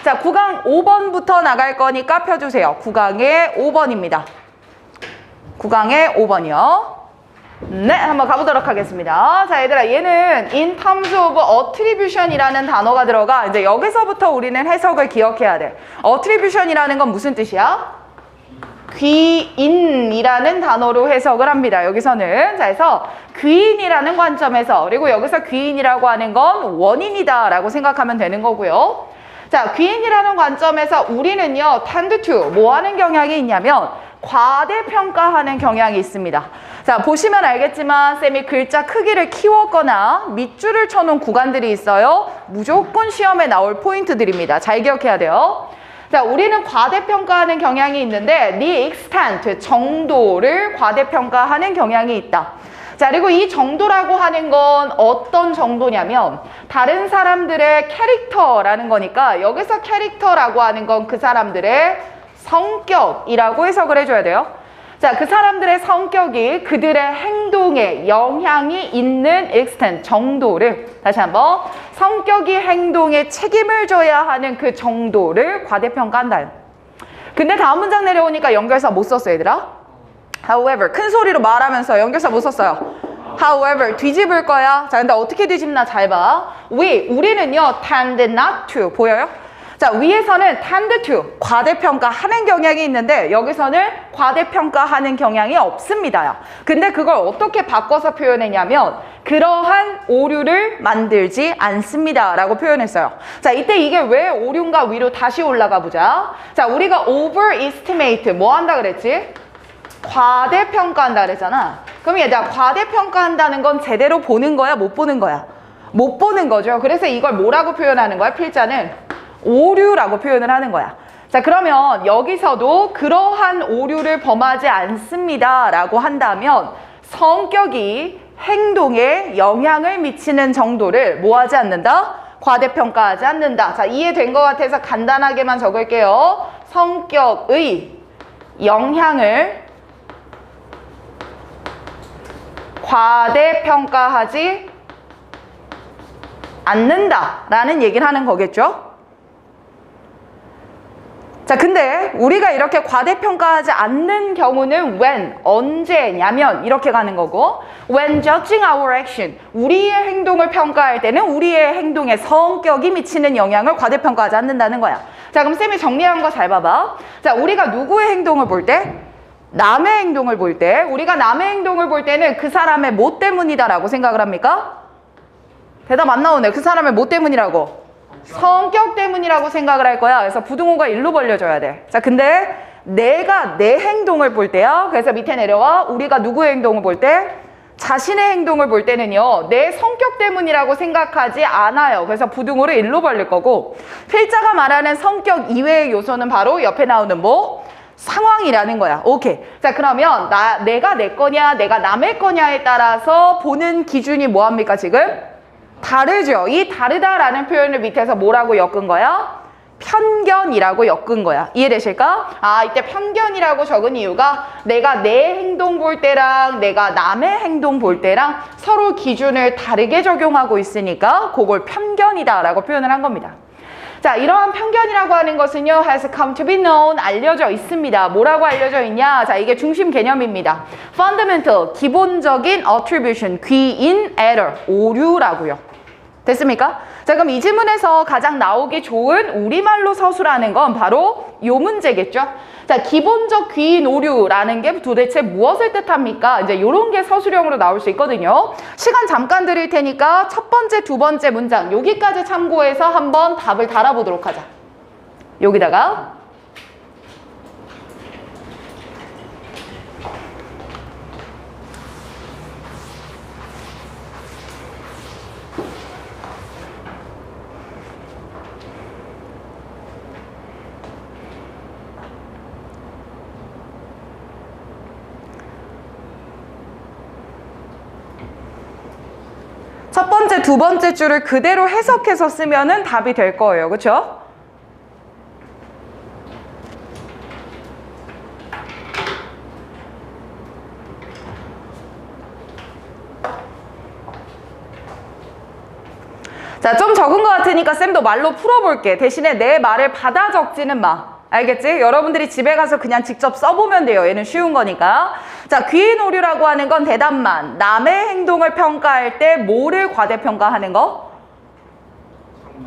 자, 구강 5번부터 나갈 거니까 펴주세요. 구강의 5번입니다. 구강의 5번이요. 네, 한번 가보도록 하겠습니다. 자, 얘들아, 얘는 in terms of attribution이라는 단어가 들어가. 이제 여기서부터 우리는 해석을 기억해야 돼. attribution이라는 건 무슨 뜻이야? 귀인이라는 단어로 해석을 합니다. 여기서는. 자, 그래서 귀인이라는 관점에서, 그리고 여기서 귀인이라고 하는 건 원인이다 라고 생각하면 되는 거고요. 자, 귀인이라는 관점에서 우리는요, tend to 뭐 하는 경향이 있냐면 과대평가하는 경향이 있습니다. 자, 보시면 알겠지만 쌤이 글자 크기를 키웠거나 밑줄을 쳐놓은 구간들이 있어요. 무조건 시험에 나올 포인트들입니다. 잘 기억해야 돼요. 자, 우리는 과대평가하는 경향이 있는데 the extent, 정도를 과대평가하는 경향이 있다. 자, 그리고 이 정도라고 하는 건 어떤 정도냐면 다른 사람들의 캐릭터라는 거니까 여기서 캐릭터라고 하는 건 그 사람들의 성격이라고 해석을 해줘야 돼요. 자, 그 사람들의 성격이 그들의 행동에 영향이 있는 extent, 정도를, 다시 한번, 성격이 행동에 책임을 져야 하는 그 정도를 과대평가한다. 근데 다음 문장 내려오니까 연결사 못 썼어, 얘들아. However, 큰 소리로 말하면서 연결사 못 썼어요. However, 뒤집을 거야. 자, 근데 어떻게 뒤집나 잘 봐. 우리는요, tend not to, 보여요? 자, 위에서는 tend to, 과대평가하는 경향이 있는데 여기서는 과대평가하는 경향이 없습니다. 근데 그걸 어떻게 바꿔서 표현했냐면 그러한 오류를 만들지 않습니다 라고 표현했어요. 자, 이때 이게 왜 오류인가 위로 다시 올라가 보자. 자, 우리가 overestimate 뭐 한다 그랬지? 과대평가한다 그랬잖아. 그럼 얘들아, 과대평가한다는 건 제대로 보는 거야? 못 보는 거야? 못 보는 거죠. 그래서 이걸 뭐라고 표현하는 거야? 필자는 오류라고 표현을 하는 거야. 자, 그러면 여기서도 그러한 오류를 범하지 않습니다 라고 한다면 성격이 행동에 영향을 미치는 정도를 뭐 하지 않는다? 과대평가하지 않는다. 자, 이해된 것 같아서 간단하게만 적을게요. 성격의 영향을 과대평가하지 않는다라는 얘기를 하는 거겠죠? 자, 근데 우리가 이렇게 과대평가하지 않는 경우는 when, 언제냐면 이렇게 가는 거고 when judging our action, 우리의 행동을 평가할 때는 우리의 행동에 성격이 미치는 영향을 과대평가하지 않는다는 거야. 자, 그럼 쌤이 정리한 거 잘 봐봐. 자, 우리가 누구의 행동을 볼 때? 남의 행동을 볼 때, 우리가 남의 행동을 볼 때는 그 사람의 뭐 때문이다 라고 생각을 합니까? 대답 안 나오네. 그 사람의 뭐 때문이라고? 성격 때문이라고 생각을 할 거야. 그래서 부등호가 일로 벌려줘야 돼. 자, 근데 내가 내 행동을 볼 때요. 그래서 밑에 내려와. 우리가 누구의 행동을 볼 때? 자신의 행동을 볼 때는요. 내 성격 때문이라고 생각하지 않아요. 그래서 부등호를 일로 벌릴 거고 필자가 말하는 성격 이외의 요소는 바로 옆에 나오는 뭐? 상황이라는 거야. 오케이. 자, 그러면 내가 내 거냐 내가 남의 거냐에 따라서 보는 기준이 뭐합니까 지금? 다르죠. 이 다르다라는 표현을 밑에서 뭐라고 엮은 거야? 편견이라고 엮은 거야. 이해되실까? 아, 이때 편견이라고 적은 이유가 내가 내 행동 볼 때랑 내가 남의 행동 볼 때랑 서로 기준을 다르게 적용하고 있으니까 그걸 편견이다라고 표현을 한 겁니다. 자, 이러한 편견이라고 하는 것은요, has come to be known, 알려져 있습니다. 뭐라고 알려져 있냐? 자, 이게 중심 개념입니다. fundamental, 기본적인 attribution, 귀인, error, 오류라고요. 됐습니까? 자, 그럼 이 지문에서 가장 나오기 좋은 우리말로 서술하는 건 바로 요 문제겠죠? 자, 기본적 귀인 오류라는 게 도대체 무엇을 뜻합니까? 이제 요런 게 서술형으로 나올 수 있거든요. 시간 잠깐 드릴 테니까 첫 번째, 두 번째 문장 여기까지 참고해서 한번 답을 달아보도록 하자. 여기다가 첫 번째, 두 번째 줄을 그대로 해석해서 쓰면은 답이 될 거예요. 그렇죠? 자, 좀 적은 것 같으니까 쌤도 말로 풀어볼게. 대신에 내 말을 받아 적지는 마. 알겠지? 여러분들이 집에 가서 그냥 직접 써보면 돼요. 얘는 쉬운 거니까. 자, 귀인 오류라고 하는 건 대답만. 남의 행동을 평가할 때 뭐를 과대평가하는 거?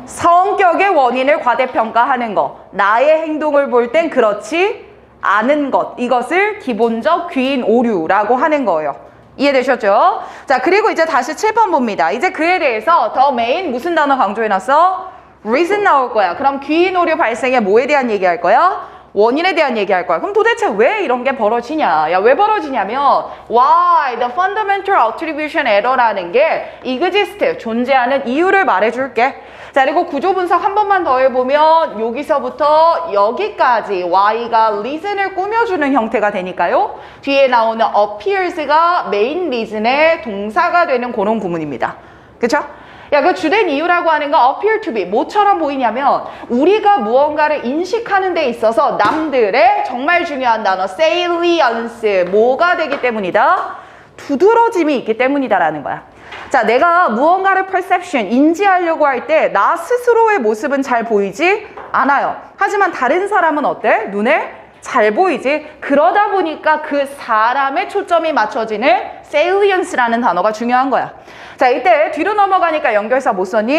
성격의 원인을 과대평가하는 거. 나의 행동을 볼 땐 그렇지 않은 것. 이것을 기본적 귀인 오류라고 하는 거예요. 이해되셨죠? 자, 그리고 이제 다시 7번 봅니다. 이제 그에 대해서 더 메인 무슨 단어 강조해놨어? reason 나올 거야. 그럼 귀인 오류 발생에 뭐에 대한 얘기할 거야? 원인에 대한 얘기할 거야. 그럼 도대체 왜 이런 게 벌어지냐? 야, 왜 벌어지냐면 why the fundamental attribution error라는 게 exist, 존재하는 이유를 말해줄게. 자, 그리고 구조 분석 한 번만 더 해보면 여기서부터 여기까지 y가 reason을 꾸며주는 형태가 되니까요. 뒤에 나오는 appears가 main reason의 동사가 되는 그런 구문입니다. 그쵸? 야, 그 주된 이유라고 하는 건 appear to be. 뭐처럼 보이냐면 우리가 무언가를 인식하는 데 있어서 남들의 정말 중요한 단어 salience, 뭐가 되기 때문이다? 두드러짐이 있기 때문이다라는 거야. 자, 내가 무언가를 perception, 인지하려고 할 때 나 스스로의 모습은 잘 보이지 않아요. 하지만 다른 사람은 어때? 눈에 잘 보이지. 그러다 보니까 그 사람의 초점이 맞춰지는 salience라는 단어가 중요한 거야. 자, 이때 뒤로 넘어가니까 연결사 못 썼니?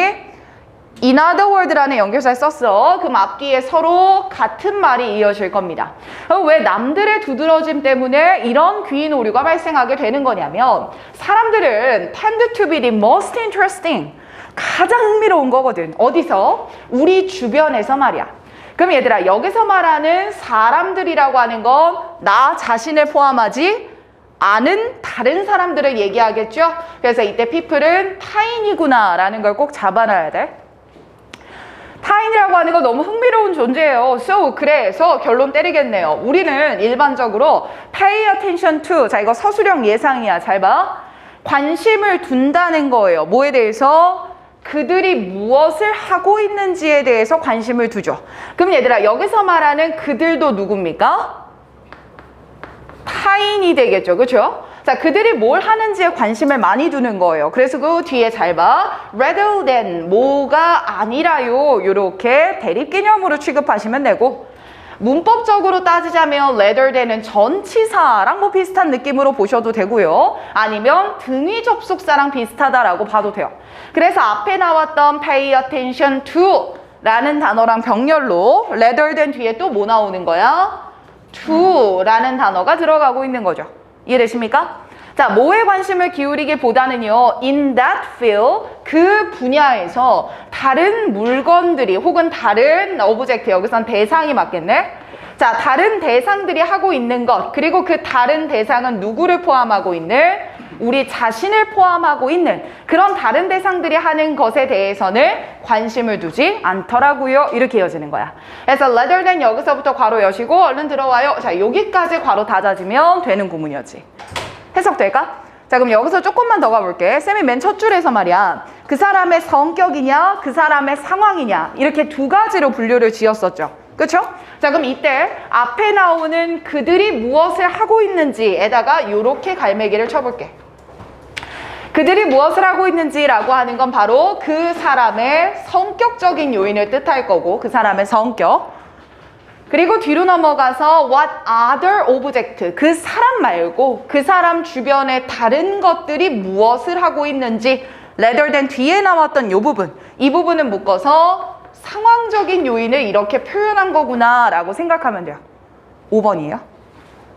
in other word라는 연결사를 썼어. 그럼 앞뒤에 서로 같은 말이 이어질 겁니다. 왜 남들의 두드러짐 때문에 이런 귀인 오류가 발생하게 되는 거냐면 사람들은 tend to be the most interesting. 가장 흥미로운 거거든. 어디서? 우리 주변에서 말이야. 그럼 얘들아, 여기서 말하는 사람들이라고 하는 건 나 자신을 포함하지 않은 다른 사람들을 얘기하겠죠? 그래서 이때 people은 타인이구나 라는 걸 꼭 잡아놔야 돼. 타인이라고 하는 건 너무 흥미로운 존재예요. So, 그래서 결론 때리겠네요. 우리는 일반적으로 pay attention to, 자, 이거 서술형 예상이야. 잘 봐. 관심을 둔다는 거예요. 뭐에 대해서? 그들이 무엇을 하고 있는지에 대해서 관심을 두죠. 그럼 얘들아, 여기서 말하는 그들도 누굽니까? 타인이 되겠죠. 그렇죠? 자, 그들이 뭘 하는지에 관심을 많이 두는 거예요. 그래서 그 뒤에 잘 봐. rather than, 뭐가 아니라요. 요렇게 대립 개념으로 취급하시면 되고, 문법적으로 따지자면 rather than은 전치사랑 뭐 비슷한 느낌으로 보셔도 되고요. 아니면 등위 접속사랑 비슷하다라고 봐도 돼요. 그래서 앞에 나왔던 pay attention to 라는 단어랑 병렬로 rather than 뒤에 또 뭐 나오는 거야? to 라는 단어가 들어가고 있는 거죠. 이해되십니까? 자, 뭐에 관심을 기울이기보다는요, in that field, 그 분야에서 다른 물건들이 혹은 다른 오브젝트, 여기선 대상이 맞겠네? 자, 다른 대상들이 하고 있는 것, 그리고 그 다른 대상은 누구를 포함하고 있는? 우리 자신을 포함하고 있는 그런 다른 대상들이 하는 것에 대해서는 관심을 두지 않더라고요. 이렇게 이어지는 거야. 그래서 rather than 여기서부터 괄호 여시고 얼른 들어와요. 자, 여기까지 괄호 닫아지면 되는 구문이었지. 해석될까? 자, 그럼 여기서 조금만 더 가볼게. 쌤이 맨 첫 줄에서 말이야. 그 사람의 성격이냐, 그 사람의 상황이냐 이렇게 두 가지로 분류를 지었었죠. 그쵸? 자, 그럼 이때 앞에 나오는 그들이 무엇을 하고 있는지에다가 이렇게 갈매기를 쳐볼게. 그들이 무엇을 하고 있는지라고 하는 건 바로 그 사람의 성격적인 요인을 뜻할 거고, 그 사람의 성격. 그리고 뒤로 넘어가서 what other object, 그 사람 말고 그 사람 주변에 다른 것들이 무엇을 하고 있는지 rather than 뒤에 나왔던 이 부분, 이 부분은 묶어서 상황적인 요인을 이렇게 표현한 거구나 라고 생각하면 돼요. 5번이에요.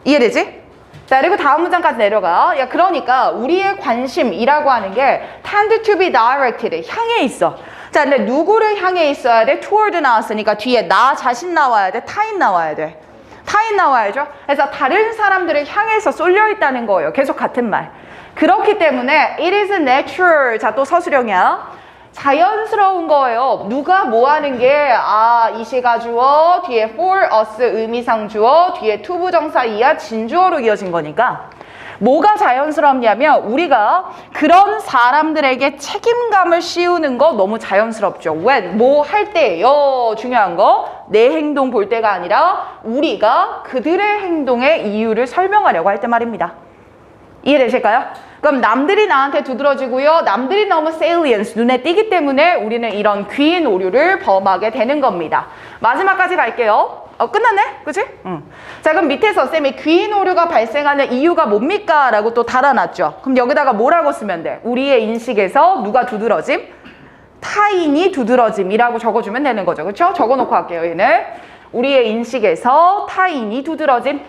이해되지? 자, 그리고 다음 문장까지 내려가. 야, 그러니까 우리의 관심이라고 하는 게 tend to be directed, 향해 있어. 자, 근데 누구를 향해 있어야 돼? toward 나왔으니까 뒤에 나 자신 나와야 돼? 타인 나와야 돼? 타인 나와야죠. 그래서 다른 사람들을 향해서 쏠려 있다는 거예요. 계속 같은 말. 그렇기 때문에 it is natural. 자, 또 서술형이야. 자연스러운 거예요. 누가 뭐 하는 게, 이시가 주어, 뒤에 for, us, 의미상 주어, 뒤에 to 부정사 이하 진주어로 이어진 거니까 뭐가 자연스럽냐면 우리가 그런 사람들에게 책임감을 씌우는 거 너무 자연스럽죠. when, 뭐 할 때요. 중요한 거, 내 행동 볼 때가 아니라 우리가 그들의 행동의 이유를 설명하려고 할 때 말입니다. 이해되실까요? 그럼 남들이 나한테 두드러지고요. 남들이 너무 salient, 눈에 띄기 때문에 우리는 이런 귀인 오류를 범하게 되는 겁니다. 마지막까지 갈게요. 끝났네? 그치? 응. 자, 그럼 밑에서 쌤이 귀인 오류가 발생하는 이유가 뭡니까? 라고 또 달아놨죠. 그럼 여기다가 뭐라고 쓰면 돼? 우리의 인식에서 누가 두드러짐? 타인이 두드러짐이라고 적어주면 되는 거죠. 그쵸? 적어놓고 할게요, 얘는. 우리의 인식에서 타인이 두드러짐.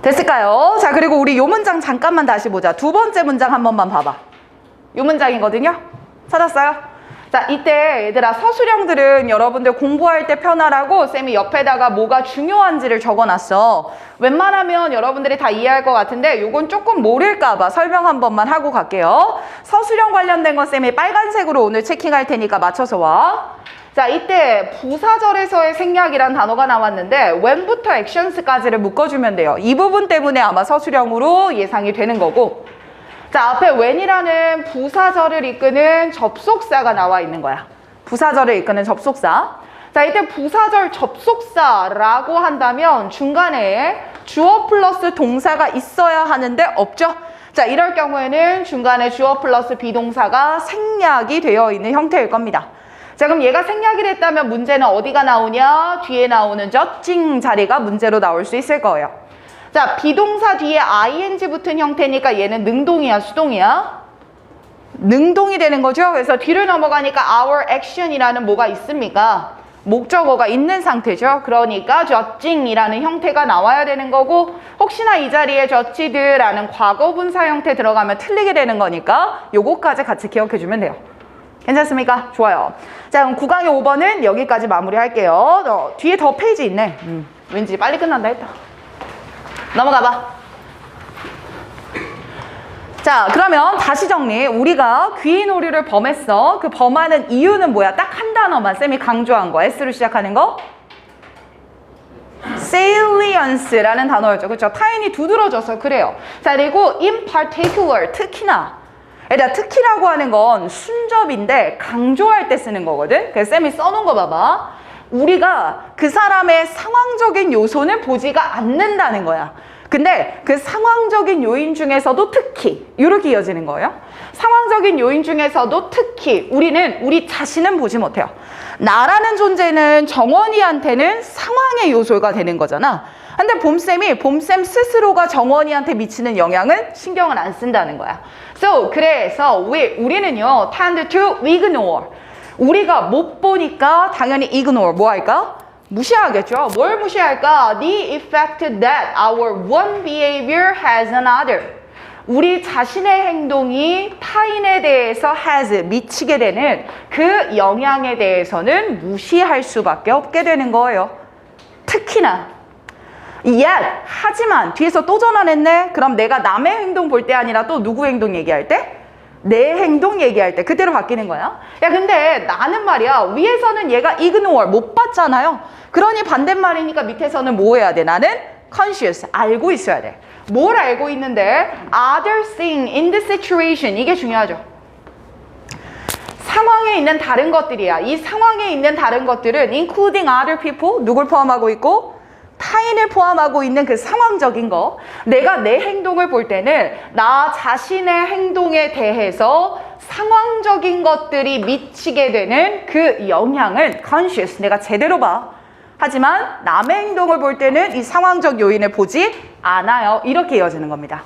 됐을까요? 자, 그리고 우리 요 문장 잠깐만 다시 보자. 두 번째 문장 한 번만 봐봐. 요 문장이거든요. 찾았어요? 자, 이때 얘들아 서술형들은 여러분들 공부할 때 편하라고 쌤이 옆에다가 뭐가 중요한지를 적어놨어. 웬만하면 여러분들이 다 이해할 것 같은데 요건 조금 모를까 봐 설명 한 번만 하고 갈게요. 서술형 관련된 건 쌤이 빨간색으로 오늘 체킹할 테니까 맞춰서 와. 자, 이때 부사절에서의 생략이란 단어가 나왔는데 when부터 actions까지를 묶어주면 돼요. 이 부분 때문에 아마 서술형으로 예상이 되는 거고, 자, 앞에 when이라는 부사절을 이끄는 접속사가 나와 있는 거야. 부사절을 이끄는 접속사. 자, 이때 부사절 접속사라고 한다면 중간에 주어 플러스 동사가 있어야 하는데 없죠? 자, 이럴 경우에는 중간에 주어 플러스 비동사가 생략이 되어 있는 형태일 겁니다. 자, 그럼 얘가 생략이 됐다면 문제는 어디가 나오냐? 뒤에 나오는 저 찡 자리가 문제로 나올 수 있을 거예요. 자, 비동사 뒤에 ing 붙은 형태니까 얘는 능동이야, 수동이야? 능동이 되는 거죠? 그래서 뒤를 넘어가니까 our action이라는 뭐가 있습니까? 목적어가 있는 상태죠. 그러니까 젖징이라는 형태가 나와야 되는 거고, 혹시나 이 자리에 젖지드라는 과거분사 형태 들어가면 틀리게 되는 거니까 요거까지 같이 기억해주면 돼요. 괜찮습니까? 좋아요. 자, 그럼 9강의 5번은 여기까지 마무리할게요. 뒤에 더 페이지 있네. 왠지 빨리 끝난다 했다. 넘어가봐. 자, 그러면 다시 정리. 우리가 귀인 오류를 범했어. 그 범하는 이유는 뭐야? 딱 한 단어만 쌤이 강조한 거. S로 시작하는 거. salience라는 단어였죠. 그렇죠? 타인이 두드러져서 그래요. 자, 그리고 in particular, 특히나. 얘들아, 특히라고 하는 건 순접인데 강조할 때 쓰는 거거든. 그래서 쌤이 써놓은 거 봐봐. 우리가 그 사람의 상황적인 요소는 보지가 않는다는 거야. 근데 그 상황적인 요인 중에서도 특히 이렇게 이어지는 거예요. 상황적인 요인 중에서도 특히 우리는 우리 자신은 보지 못해요. 나라는 존재는 정원이한테는 상황의 요소가 되는 거잖아. 근데 봄쌤 스스로가 정원이한테 미치는 영향은 신경을 안 쓴다는 거야. 그래서 우리는요, tend to ignore. 우리가 못 보니까 당연히 ignore. 뭐 할까? 무시하겠죠. 뭘 무시할까? The effect that our one behavior has on other. 우리 자신의 행동이 타인에 대해서 has, 미치게 되는 그 영향에 대해서는 무시할 수밖에 없게 되는 거예요. 특히나. yet, 하지만 뒤에서 또 전환했네. 그럼 내가 남의 행동 볼 때 아니라 또 누구 행동 얘기할 때? 내 행동 얘기할 때 그대로 바뀌는 거야. 야, 근데 나는 말이야, 위에서는 얘가 ignore, 못 봤잖아요. 그러니 반대말이니까 밑에서는 뭐 해야 돼? 나는 conscious, 알고 있어야 돼. 뭘 알고 있는데? other thing in the situation, 이게 중요하죠. 상황에 있는 다른 것들이야. 이 상황에 있는 다른 것들은 including other people, 누굴 포함하고 있고? 타인을 포함하고 있는 그 상황적인 거. 내가 내 행동을 볼 때는 나 자신의 행동에 대해서 상황적인 것들이 미치게 되는 그 영향은 conscious, 내가 제대로 봐. 하지만 남의 행동을 볼 때는 이 상황적 요인을 보지 않아요. 이렇게 이어지는 겁니다.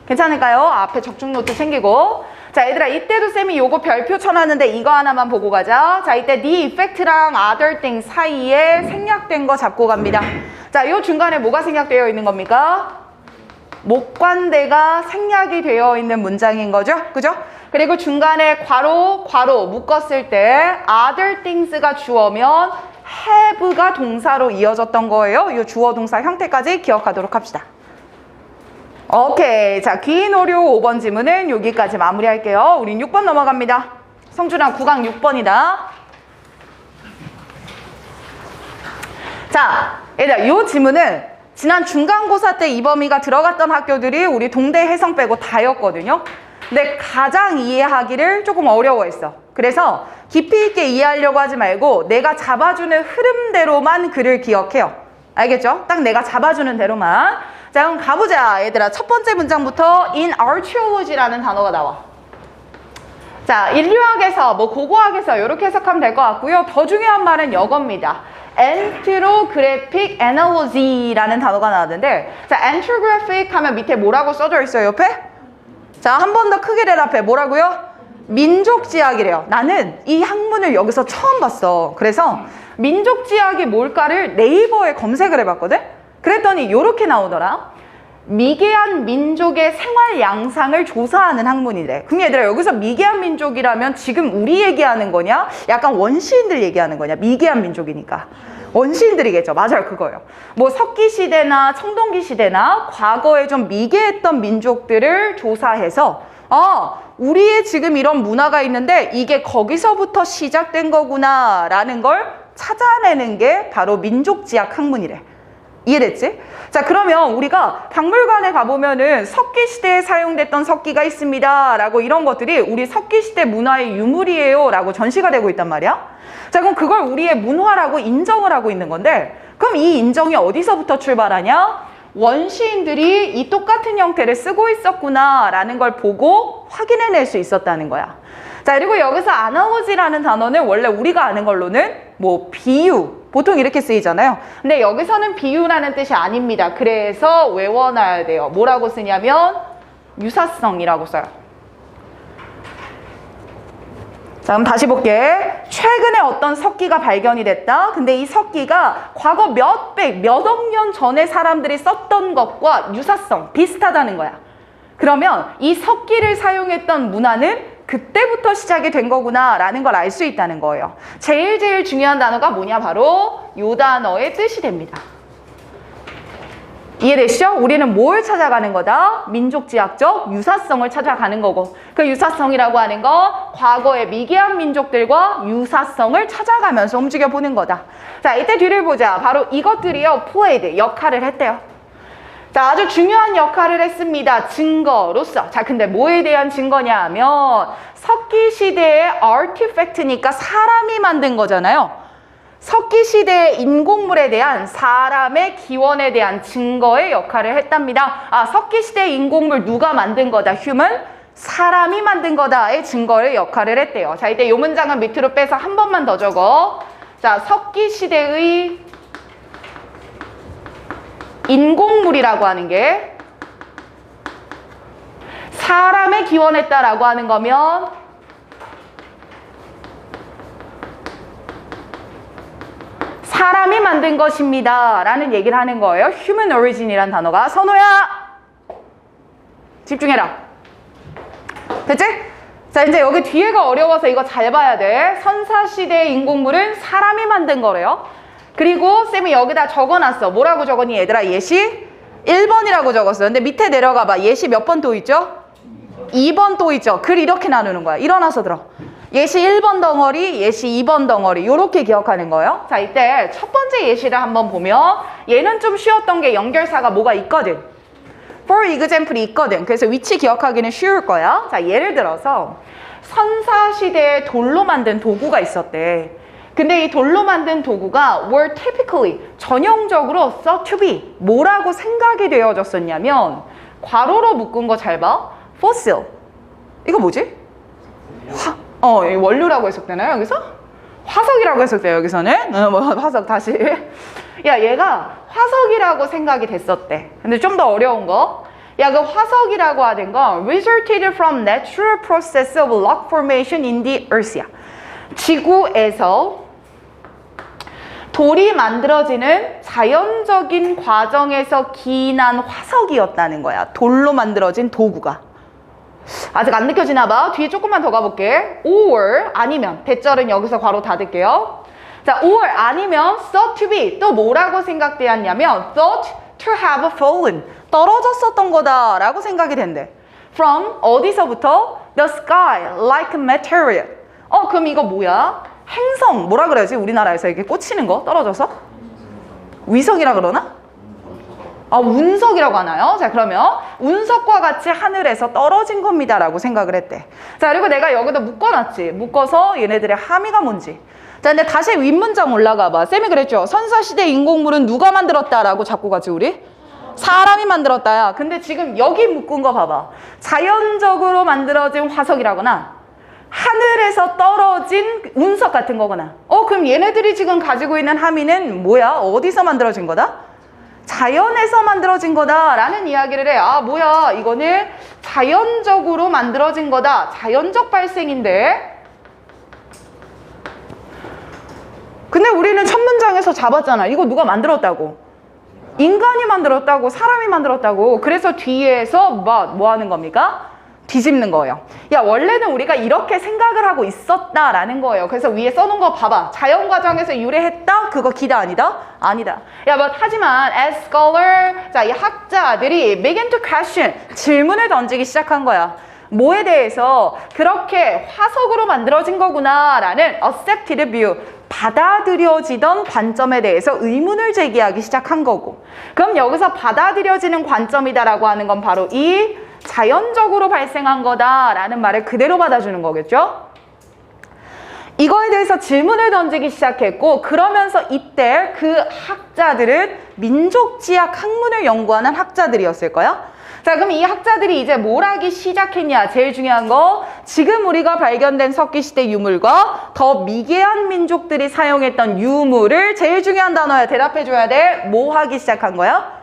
괜찮을까요? 앞에 적중 노트 챙기고. 자, 얘들아, 이때도 쌤이 요거 별표 쳐놨는데 이거 하나만 보고 가자. 자, 이때 the effect랑 other thing 사이에 생략된 거 잡고 갑니다. 자, 요 중간에 뭐가 생략되어 있는 겁니까? 목관대가 생략이 되어 있는 문장인 거죠. 그죠? 그리고 중간에 괄호 묶었을 때 other things가 주어면 have가 동사로 이어졌던 거예요. 이 주어 동사 형태까지 기억하도록 합시다. 오케이. 자, 귀인 오류 5번 지문은 여기까지 마무리할게요. 우린 6번 넘어갑니다. 성준아, 9강 6번이다. 자, 얘들아, 이 지문은 지난 중간고사 때 이 범위가 들어갔던 학교들이 우리 동대 해성 빼고 다였거든요. 근데 가장 이해하기를 조금 어려워했어. 그래서 깊이 있게 이해하려고 하지 말고 내가 잡아주는 흐름대로만 글을 기억해요. 알겠죠? 딱 내가 잡아주는 대로만. 자, 그럼 가보자, 얘들아. 첫 번째 문장부터 in archaeology라는 단어가 나와. 자, 인류학에서, 뭐 고고학에서 이렇게 해석하면 될 것 같고요. 더 중요한 말은 이겁니다. Anthropographic analogy라는 단어가 나왔는데, 자, anthropographic 하면 밑에 뭐라고 써져 있어요, 옆에? 자, 한 번 더 크게 대답해. 뭐라고요? 민족지학이래요. 나는 이 학문을 여기서 처음 봤어. 그래서 민족지학이 뭘까를 네이버에 검색을 해봤거든? 그랬더니 이렇게 나오더라. 미개한 민족의 생활 양상을 조사하는 학문이래. 그럼 얘들아, 여기서 미개한 민족이라면 지금 우리 얘기하는 거냐? 약간 원시인들 얘기하는 거냐? 미개한 민족이니까. 원시인들이겠죠. 맞아요, 그거예요. 뭐 석기시대나 청동기 시대나 과거에 좀 미개했던 민족들을 조사해서 우리의 지금 이런 문화가 있는데 이게 거기서부터 시작된 거구나 라는 걸 찾아내는 게 바로 민족지학 학문이래. 이해됐지? 자, 그러면 우리가 박물관에 가보면은 석기시대에 사용됐던 석기가 있습니다 라고 이런 것들이 우리 석기시대 문화의 유물이에요 라고 전시가 되고 있단 말이야. 자, 그럼 그걸 우리의 문화라고 인정을 하고 있는 건데, 그럼 이 인정이 어디서부터 출발하냐? 원시인들이 이 똑같은 형태를 쓰고 있었구나 라는 걸 보고 확인해낼 수 있었다는 거야. 자, 그리고 여기서 analogy라는 단어는 원래 우리가 아는 걸로는 뭐 비유, 보통 이렇게 쓰이잖아요. 근데 여기서는 비유라는 뜻이 아닙니다. 그래서 외워놔야 돼요. 뭐라고 쓰냐면 유사성이라고 써요. 자, 그럼 다시 볼게. 최근에 어떤 석기가 발견이 됐다. 근데 이 석기가 과거 몇억 년 전에 사람들이 썼던 것과 유사성, 비슷하다는 거야. 그러면 이 석기를 사용했던 문화는 그때부터 시작이 된 거구나 라는 걸 알 수 있다는 거예요. 제일 중요한 단어가 뭐냐? 바로 이 단어의 뜻이 됩니다. 이해되시죠? 우리는 뭘 찾아가는 거다? 민족지학적 유사성을 찾아가는 거고, 그 유사성이라고 하는 거 과거의 미개한 민족들과 유사성을 찾아가면서 움직여보는 거다. 자, 이때 뒤를 보자. 바로 이것들이요, played, 역할을 했대요. 자, 아주 중요한 역할을 했습니다. 증거로서. 자, 근데 뭐에 대한 증거냐 하면 석기시대의 artifact니까 사람이 만든 거잖아요. 석기시대의 인공물에 대한 사람의 기원에 대한 증거의 역할을 했답니다. 석기시대의 인공물 누가 만든 거다? human? 사람이 만든 거다의 증거의 역할을 했대요. 자, 이때 이 문장은 밑으로 빼서 한 번만 더 적어. 자, 석기시대의 인공물이라고 하는 게 사람의 기원했다라고 하는 거면 사람이 만든 것입니다 라는 얘기를 하는 거예요. human origin이라는 단어가. 선호야! 집중해라. 됐지? 자, 이제 여기 뒤에가 어려워서 이거 잘 봐야 돼. 선사시대의 인공물은 사람이 만든 거래요. 그리고 쌤이 여기다 적어놨어. 뭐라고 적었니 얘들아? 예시 1번이라고 적었어. 근데 밑에 내려가 봐. 예시 몇 번 또 있죠? 2번 또 있죠? 글 이렇게 나누는 거야. 일어나서 들어. 예시 1번 덩어리, 예시 2번 덩어리, 요렇게 기억하는 거예요. 자, 이때 첫 번째 예시를 한번 보면 얘는 좀 쉬웠던 게 연결사가 뭐가 있거든. for example이 있거든. 그래서 위치 기억하기는 쉬울 거야. 자, 예를 들어서 선사시대에 돌로 만든 도구가 있었대. 근데 이 돌로 만든 도구가 were typically, 전형적으로 thought to be, 뭐라고 생각이 되어졌었냐면 괄호로 묶은 거 잘 봐. fossil. 이거 뭐지? 원료라고 해석되나요, 여기서? 화석이라고 해석돼요, 여기서는. 화석 다시. 야, 얘가 화석이라고 생각이 됐었대. 근데 좀 더 어려운 거. 야, 그 화석이라고 하는 건 resulted from natural process of rock formation in the earth야. 지구에서 돌이 만들어지는 자연적인 과정에서 기인한 화석이었다는 거야. 돌로 만들어진 도구가. 아직 안 느껴지나 봐. 뒤에 조금만 더 가볼게. or 아니면, 대절은 여기서 괄호 닫을게요. 자, or 아니면 thought to be, 또 뭐라고 생각되었냐면 thought to have fallen, 떨어졌었던 거다 라고 생각이 된대. from 어디서부터? the sky like material. 그럼 이거 뭐야? 행성, 뭐라 그래야지? 우리나라에서 이렇게 꽂히는 거 떨어져서? 위성이라 그러나? 운석이라고 하나요? 자, 그러면 운석과 같이 하늘에서 떨어진 겁니다 라고 생각을 했대. 자, 그리고 내가 여기다 묶어놨지. 묶어서 얘네들의 함의가 뭔지. 자, 근데 다시 윗문장 올라가 봐. 쌤이 그랬죠. 선사시대 인공물은 누가 만들었다라고 자꾸 가지 우리? 사람이 만들었다야. 근데 지금 여기 묶은 거 봐봐. 자연적으로 만들어진 화석이라거나 하늘에서 떨어진 운석 같은 거거나. 그럼 얘네들이 지금 가지고 있는 함의는 뭐야? 어디서 만들어진 거다? 자연에서 만들어진 거다라는 이야기를 해. 뭐야? 이거는 자연적으로 만들어진 거다. 자연적 발생인데. 근데 우리는 첫 문장에서 잡았잖아. 이거 누가 만들었다고? 인간이 만들었다고, 사람이 만들었다고. 그래서 뒤에서 뭐 하는 겁니까? 뒤집는 거예요. 야, 원래는 우리가 이렇게 생각을 하고 있었다라는 거예요. 그래서 위에 써놓은 거 봐봐. 자연 과정에서 유래했다? 그거 기다 아니다? 아니다. 야, 하지만 as scholar, 자, 이 학자들이 begin to question, 질문을 던지기 시작한 거야. 뭐에 대해서? 그렇게 화석으로 만들어진 거구나 라는 accepted view, 받아들여지던 관점에 대해서 의문을 제기하기 시작한 거고. 그럼 여기서 받아들여지는 관점이다라고 하는 건 바로 이 자연적으로 발생한 거다라는 말을 그대로 받아주는 거겠죠? 이거에 대해서 질문을 던지기 시작했고, 그러면서 이때 그 학자들은 민족지학 학문을 연구하는 학자들이었을 거야. 자, 그럼 이 학자들이 이제 뭘 하기 시작했냐? 제일 중요한 거, 지금 우리가 발견된 석기시대 유물과 더 미개한 민족들이 사용했던 유물을, 제일 중요한 단어야. 대답해줘야 돼. 뭐 하기 시작한 거야?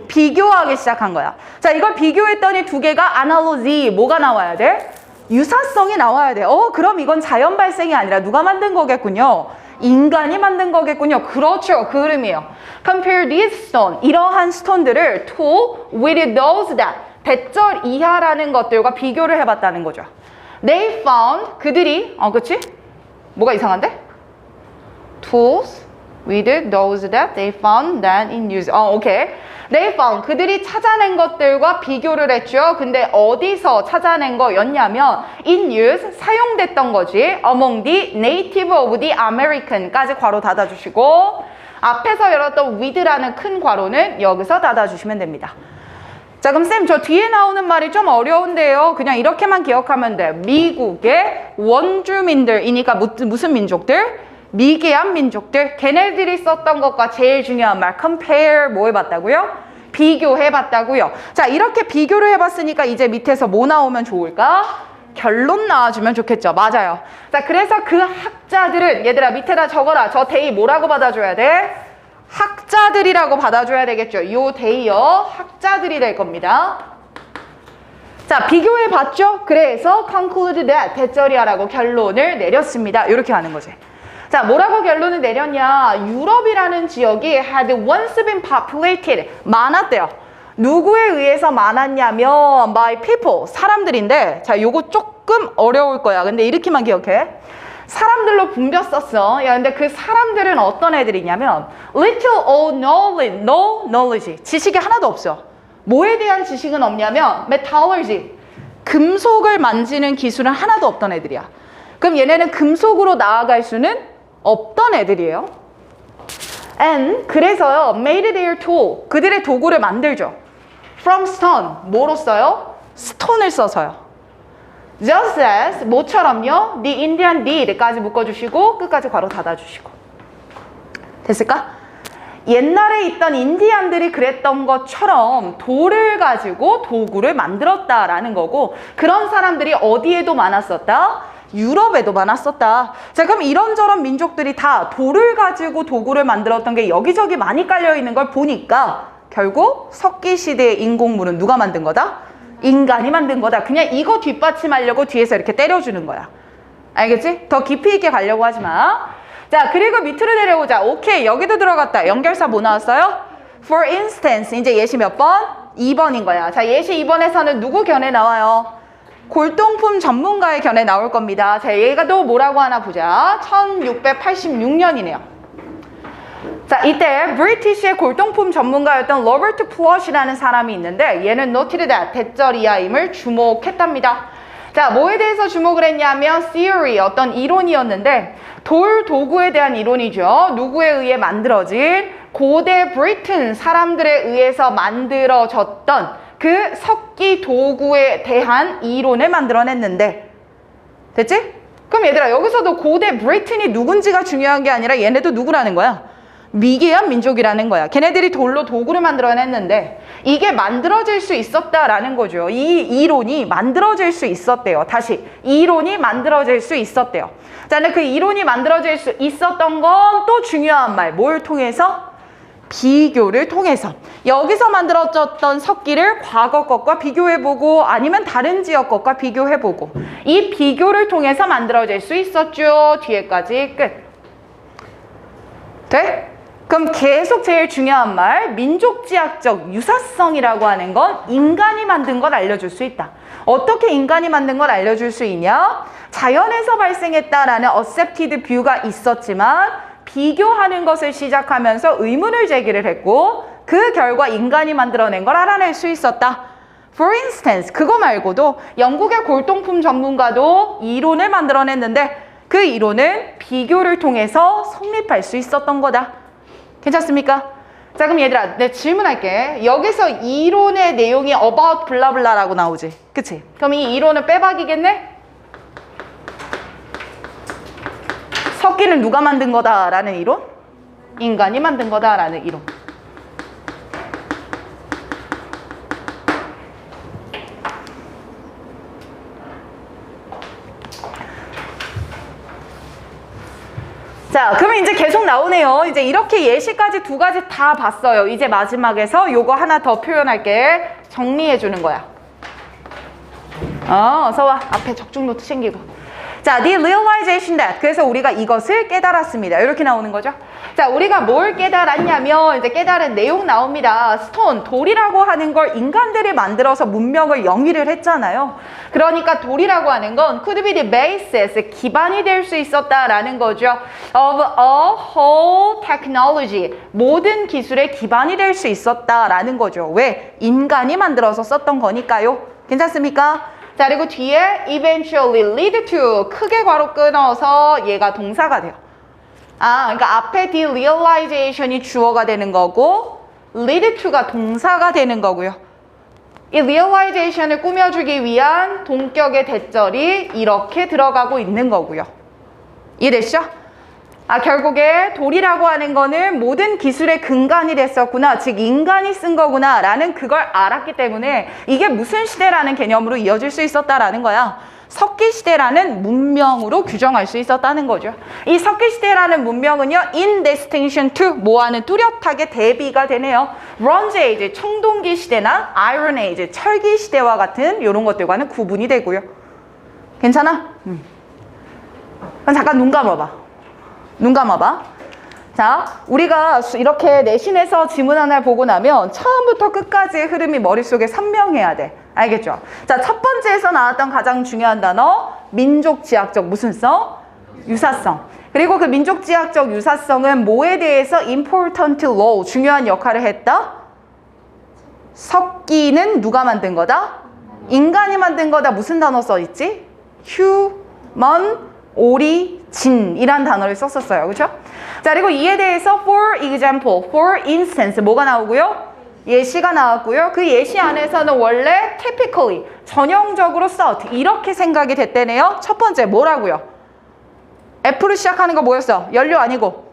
비교하기 시작한 거야. 자, 이걸 비교했더니 두 개가 analogy, 뭐가 나와야 돼? 유사성이 나와야 돼. 그럼 이건 자연 발생이 아니라 누가 만든 거겠군요. 인간이 만든 거겠군요. 그렇죠. 그 흐름이에요. Compare these stone, 이러한 스톤들을 to with those that, 대절 이하라는 것들과 비교를 해봤다는 거죠. They found, 그들이, 그치? 뭐가 이상한데? Tools with those that they found that in use. 오케이. They found, 그들이 찾아낸 것들과 비교를 했죠. 근데 어디서 찾아낸 거였냐면 in use, 사용됐던 거지. Among the native of the American까지 괄호 닫아주시고, 앞에서 열었던 with라는 큰 괄호는 여기서 닫아주시면 됩니다. 자, 그럼 쌤, 저 뒤에 나오는 말이 좀 어려운데요. 그냥 이렇게만 기억하면 돼. 미국의 원주민들이니까 무슨 민족들? 미개한 민족들. 걔네들이 썼던 것과 제일 중요한 말 compare, 뭐 해봤다고요? 비교해봤다고요. 자, 이렇게 비교를 해봤으니까 이제 밑에서 뭐 나오면 좋을까? 결론 나와주면 좋겠죠. 맞아요. 자, 그래서 그 학자들은, 얘들아 밑에다 적어라. 저 데이 뭐라고 받아줘야 돼? 학자들이라고 받아줘야 되겠죠. 요 데이요, 학자들이 될 겁니다. 자, 비교해봤죠? 그래서 conclude that, 대절이야라고 결론을 내렸습니다. 이렇게 하는 거지. 자, 뭐라고 결론을 내렸냐? 유럽이라는 지역이 had once been populated, 많았대요. 누구에 의해서 많았냐면 by people, 사람들인데, 자, 요거 조금 어려울 거야. 근데 이렇게만 기억해. 사람들로 붐볐었어. 야, 근데 그 사람들은 어떤 애들이냐면 little or no knowledge, 지식이 하나도 없어. 뭐에 대한 지식은 없냐면 metallurgy, 금속을 만지는 기술은 하나도 없던 애들이야. 그럼 얘네는 금속으로 나아갈 수는 없던 애들이에요. And 그래서요, made their tool, 그들의 도구를 만들죠. From stone, 뭐로써요? 스톤을 써서요. Just as, 뭐처럼요? The Indian did까지 묶어주시고 끝까지 괄호 닫아주시고. 됐을까? 옛날에 있던 인디안들이 그랬던 것처럼 돌을 가지고 도구를 만들었다라는 거고, 그런 사람들이 어디에도 많았었다? 유럽에도 많았었다. 자, 그럼 이런저런 민족들이 다 돌을 가지고 도구를 만들었던 게 여기저기 많이 깔려있는 걸 보니까 결국 석기시대의 인공물은 누가 만든 거다? 인간이 만든 거다. 그냥 이거 뒷받침하려고 뒤에서 이렇게 때려주는 거야. 알겠지? 더 깊이 있게 가려고 하지 마. 자, 그리고 밑으로 내려오자. 오케이, 여기도 들어갔다. 연결사 뭐 나왔어요? For instance, 이제 예시 몇 번? 2번인 거야. 자, 예시 2번에서는 누구 견해 나와요? 골동품 전문가의 견해 나올 겁니다. 자, 얘가 또 뭐라고 하나 보자. 1686년이네요. 자, 이때 브리티시의 골동품 전문가였던 로버트 플롯이라는 사람이 있는데, 얘는 noted that, 대절이하임을 주목했답니다. 자, 뭐에 대해서 주목을 했냐면 theory, 어떤 이론이었는데, 돌 도구에 대한 이론이죠. 누구에 의해 만들어진 고대 브리튼 사람들에 의해서 만들어졌던 그 석기 도구에 대한 이론을 만들어냈는데, 됐지? 그럼 얘들아, 여기서도 고대 브리튼이 누군지가 중요한 게 아니라 얘네도 누구라는 거야? 미개한 민족이라는 거야. 걔네들이 돌로 도구를 만들어냈는데 이게 만들어질 수 있었다라는 거죠. 이 이론이 만들어질 수 있었대요. 다시, 이론이 만들어질 수 있었대요. 자, 근데 그 이론이 만들어질 수 있었던 건 또 중요한 말, 뭘 통해서? 비교를 통해서. 여기서 만들어졌던 석기를 과거 것과 비교해보고 아니면 다른 지역 것과 비교해보고, 이 비교를 통해서 만들어질 수 있었죠. 뒤에까지 끝. 돼? 그럼 계속 제일 중요한 말, 민족지학적 유사성이라고 하는 건 인간이 만든 걸 알려줄 수 있다. 어떻게 인간이 만든 걸 알려줄 수 있냐? 자연에서 발생했다라는 accepted view가 있었지만 비교하는 것을 시작하면서 의문을 제기를 했고 그 결과 인간이 만들어낸 걸 알아낼 수 있었다. For instance, 그거 말고도 영국의 골동품 전문가도 이론을 만들어냈는데 그 이론은 비교를 통해서 성립할 수 있었던 거다. 괜찮습니까? 자, 그럼 얘들아, 내가 질문할게. 여기서 이론의 내용이 about 블라블라라고 나오지, 그치? 그럼 이 이론은 빼박이겠네? 석기는 누가 만든 거다라는 이론? 인간이 만든 거다라는 이론. 자, 그러면 이제 계속 나오네요. 이제 이렇게 예시까지 두 가지 다 봤어요. 이제 마지막에서 요거 하나 더 표현할게. 정리해 주는 거야. 어서 와. 앞에 적중 노트 챙기고. 자, the realization that. 그래서 우리가 이것을 깨달았습니다. 이렇게 나오는 거죠. 자, 우리가 뭘 깨달았냐면 이제 깨달은 내용 나옵니다. 스톤, 돌이라고 하는 걸 인간들이 만들어서 문명을 영위를 했잖아요. 그러니까 돌이라고 하는 건 could be the basis, 기반이 될 수 있었다라는 거죠. of a whole technology, 모든 기술의 기반이 될 수 있었다라는 거죠. 왜? 인간이 만들어서 썼던 거니까요. 괜찮습니까? 자, 그리고 뒤에 eventually lead to, 크게 괄호 끊어서 얘가 동사가 돼요. 그러니까 앞에 the realization이 주어가 되는 거고 lead to가 동사가 되는 거고요. 이 realization을 꾸며주기 위한 동격의 대절이 이렇게 들어가고 있는 거고요. 이해되시죠? 결국에 돌이라고 하는 거는 모든 기술의 근간이 됐었구나, 즉 인간이 쓴 거구나 라는 그걸 알았기 때문에 이게 무슨 시대라는 개념으로 이어질 수 있었다라는 거야. 석기시대라는 문명으로 규정할 수 있었다는 거죠. 이 석기시대라는 문명은요, in distinction to, 뭐하는 뚜렷하게 대비가 되네요. Bronze Age, 청동기 시대나 Iron Age, 철기 시대와 같은 이런 것들과는 구분이 되고요. 괜찮아? 그럼 잠깐 눈 감아봐. 눈 감아봐. 자, 우리가 이렇게 내신에서 지문 하나를 보고 나면 처음부터 끝까지의 흐름이 머릿속에 선명해야 돼. 알겠죠? 자, 첫 번째에서 나왔던 가장 중요한 단어, 민족지학적 무슨 성? 유사성. 그리고 그 민족지학적 유사성은 뭐에 대해서 important role, 중요한 역할을 했다? 석기는 누가 만든 거다? 인간이 만든 거다. 무슨 단어 써있지? human origin 이란 단어를 썼었어요. 그렇죠? 자, 그리고 이에 대해서 for example, for instance 뭐가 나오고요? 예시가 나왔고요. 그 예시 안에서는 원래 typically, 전형적으로 thought 이렇게 생각이 됐대네요. 첫 번째 뭐라고요? F로 시작하는 거 뭐였어? 연료 아니고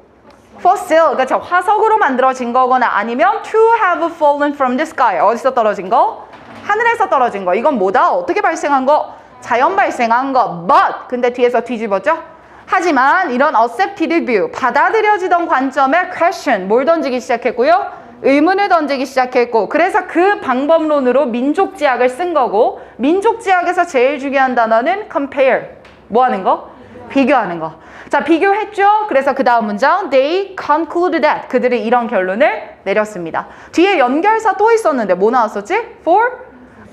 fossil, 그러니까 화석으로 만들어진 거거나 아니면 to have fallen from the sky, 어디서 떨어진 거? 하늘에서 떨어진 거. 이건 뭐다? 어떻게 발생한 거? 자연 발생한 거. But, 근데 뒤에서 뒤집었죠? 하지만 이런 accepted view, 받아들여지던 관점에 question, 뭘 던지기 시작했고요? 의문을 던지기 시작했고, 그래서 그 방법론으로 민족지학을 쓴 거고, 민족지학에서 제일 중요한 단어는 compare, 뭐 하는 거? 비교하는 거. 자, 비교했죠? 그래서 그 다음 문장 they conclude that, 그들이 이런 결론을 내렸습니다. 뒤에 연결사 또 있었는데 뭐 나왔었지? for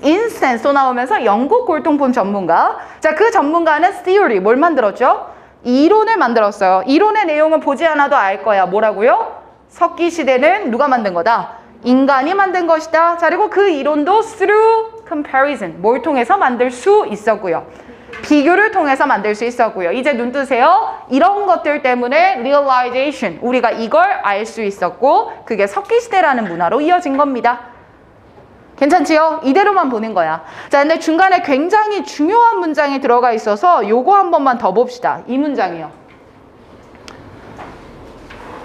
instance 또 나오면서 영국 골동품 전문가. 자, 그 전문가는 theory, 뭘 만들었죠? 이론을 만들었어요. 이론의 내용은 보지 않아도 알 거야. 뭐라고요? 석기 시대는 누가 만든 거다? 인간이 만든 것이다. 자, 그리고 그 이론도 through comparison, 뭘 통해서 만들 수 있었고요. 비교를 통해서 만들 수 있었고요. 이제 눈 뜨세요. 이런 것들 때문에 realization, 우리가 이걸 알 수 있었고 그게 석기시대라는 문화로 이어진 겁니다. 괜찮지요? 이대로만 보는 거야. 자, 근데 중간에 굉장히 중요한 문장이 들어가 있어서 요거 한 번만 더 봅시다. 이 문장이요.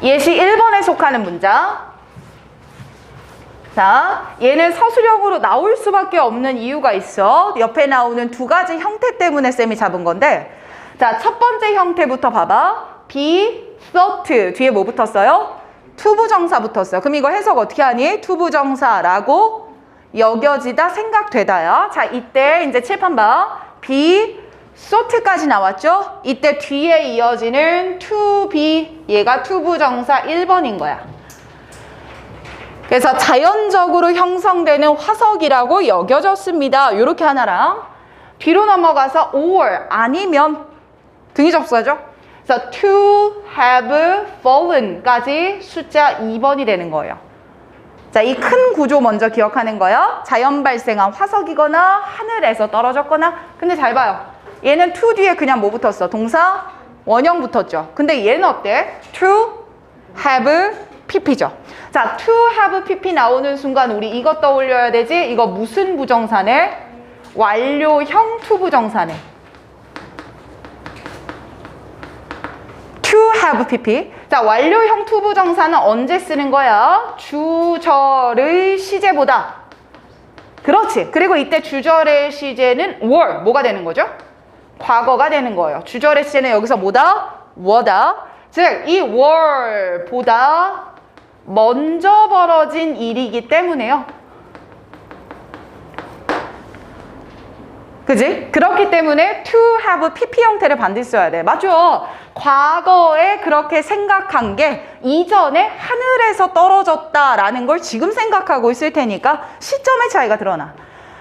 예시 1번에 속하는 문장. 자, 얘는 서술형으로 나올 수밖에 없는 이유가 있어. 옆에 나오는 두 가지 형태 때문에 쌤이 잡은 건데, 자, 첫 번째 형태부터 봐봐. be thought 뒤에 뭐 붙었어요? 투부정사 붙었어요. 그럼 이거 해석 어떻게 하니? 투부정사라고 여겨지다, 생각되다야. 자, 이때 이제 칠판 봐. be thought까지 나왔죠? 이때 뒤에 이어지는 to be, 얘가 투부정사 1번인 거야. 그래서 자연적으로 형성되는 화석이라고 여겨졌습니다. 이렇게 하나랑 뒤로 넘어가서 or 아니면 등이 접수하죠. 그래서 to have fallen까지 숫자 2번이 되는 거예요. 자, 이 큰 구조 먼저 기억하는 거야. 자연 발생한 화석이거나 하늘에서 떨어졌거나. 근데 잘 봐요. 얘는 to 뒤에 그냥 뭐 붙었어? 동사 원형 붙었죠. 근데 얘는 어때? to have pp죠. 자, to have pp 나오는 순간 우리 이것 떠올려야 되지? 이거 무슨 부정사네? 완료형 투부정사네. to have pp. 자, 완료형 투부정사는 언제 쓰는 거야? 주절의 시제보다. 그렇지. 그리고 이때 주절의 시제는 were. 뭐가 되는 거죠? 과거가 되는 거예요. 주절의 시제는 여기서 뭐다? were다. 즉, 이 were보다 먼저 벌어진 일이기 때문에요. 그지? 그렇기 때문에 to have pp 형태를 반드시 써야 돼. 맞죠? 과거에 그렇게 생각한 게 이전에 하늘에서 떨어졌다라는 걸 지금 생각하고 있을 테니까 시점의 차이가 드러나.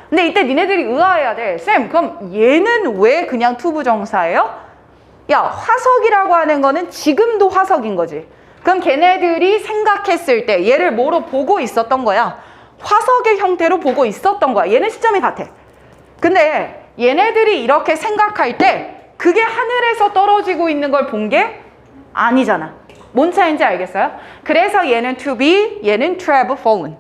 근데 이때 니네들이 의아해야 돼. 쌤, 그럼 얘는 왜 그냥 투부정사예요? 야, 화석이라고 하는 거는 지금도 화석인 거지. 그럼 걔네들이 생각했을 때 얘를 뭐로 보고 있었던 거야? 화석의 형태로 보고 있었던 거야. 얘는 시점이 같아. 근데 얘네들이 이렇게 생각할 때 그게 하늘에서 떨어지고 있는 걸 본 게 아니잖아. 뭔 차이인지 알겠어요? 그래서 얘는 to be, 얘는 to have fallen.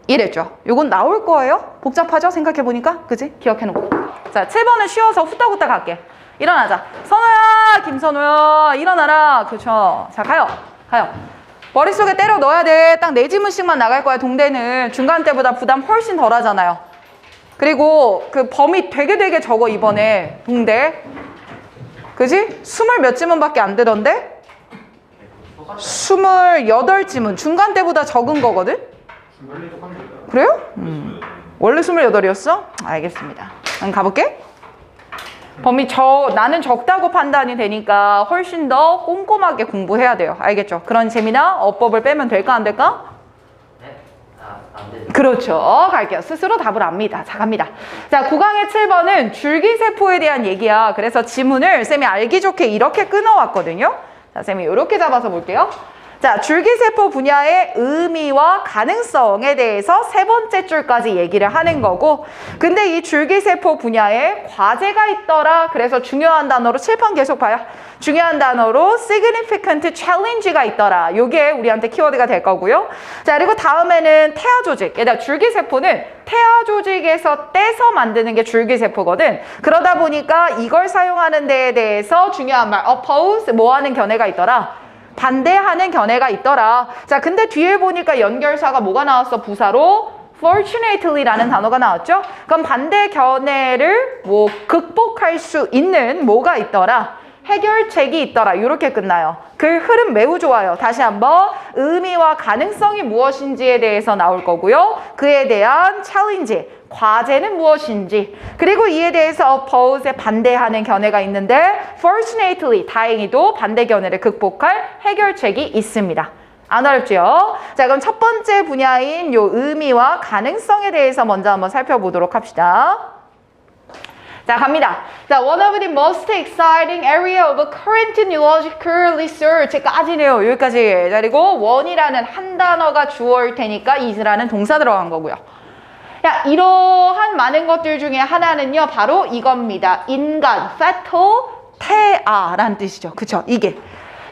이랬죠. 요건 나올 거예요. 복잡하죠? 생각해보니까. 그지? 기억해놓고. 자, 7번은 쉬워서 후딱후딱 갈게. 일어나자. 선우야, 김선우야, 일어나라. 그렇죠. 자, 가요. 머릿속에 때려 넣어야 돼. 딱 4지문씩만 나갈 거야. 동대는 중간 때보다 부담 훨씬 덜 하잖아요. 그리고 그 범위 되게 적어 이번에 동대. 그지? 20몇 지문밖에 안 되던데? 28지문. 중간 때보다 적은 거거든? 그래요? 원래 28이었어? 알겠습니다. 그럼 가볼게. 범위 나는 적다고 판단이 되니까 훨씬 더 꼼꼼하게 공부해야 돼요. 알겠죠? 그런 재미나 어법을 빼면 될까 안 될까? 네. 안 돼요. 그렇죠. 갈게요. 스스로 답을 압니다. 자, 갑니다. 자, 9강의 7번은 줄기세포에 대한 얘기야. 그래서 지문을 쌤이 알기 좋게 이렇게 끊어왔거든요. 자, 쌤이 이렇게 잡아서 볼게요. 자, 줄기세포 분야의 의미와 가능성에 대해서 세 번째 줄까지 얘기를 하는 거고, 근데 이 줄기세포 분야에 과제가 있더라. 그래서 중요한 단어로 칠판 계속 봐요. 중요한 단어로 significant challenge가 있더라. 요게 우리한테 키워드가 될 거고요. 자, 그리고 다음에는 태아 조직. 얘들아, 줄기세포는 태아 조직에서 떼서 만드는 게 줄기세포거든. 그러다 보니까 이걸 사용하는 데에 대해서 중요한 말, oppose, 뭐 하는 견해가 있더라. 반대하는 견해가 있더라. 자, 근데 뒤에 보니까 연결사가 뭐가 나왔어? 부사로 fortunately라는 단어가 나왔죠? 그럼 반대 견해를 뭐 극복할 수 있는 뭐가 있더라? 해결책이 있더라. 이렇게 끝나요. 글 흐름 매우 좋아요. 다시 한번 의미와 가능성이 무엇인지에 대해서 나올 거고요. 그에 대한 챌린지, 과제는 무엇인지, 그리고 이에 대해서 oppose에 반대하는 견해가 있는데 fortunately, 다행히도 반대 견해를 극복할 해결책이 있습니다. 안 어렵죠? 자, 그럼 첫 번째 분야인 요 의미와 가능성에 대해서 먼저 한번 살펴보도록 합시다. 자, 갑니다. 자, one of the most exciting area of current neurological research까지네요. 여기까지. 자, 그리고 one이라는 한 단어가 주어일 테니까 is라는 동사 들어간 거고요. 야, 이러한 많은 것들 중에 하나는요, 바로 이겁니다. 인간, fetal, 태아라는 뜻이죠. 그쵸? 이게.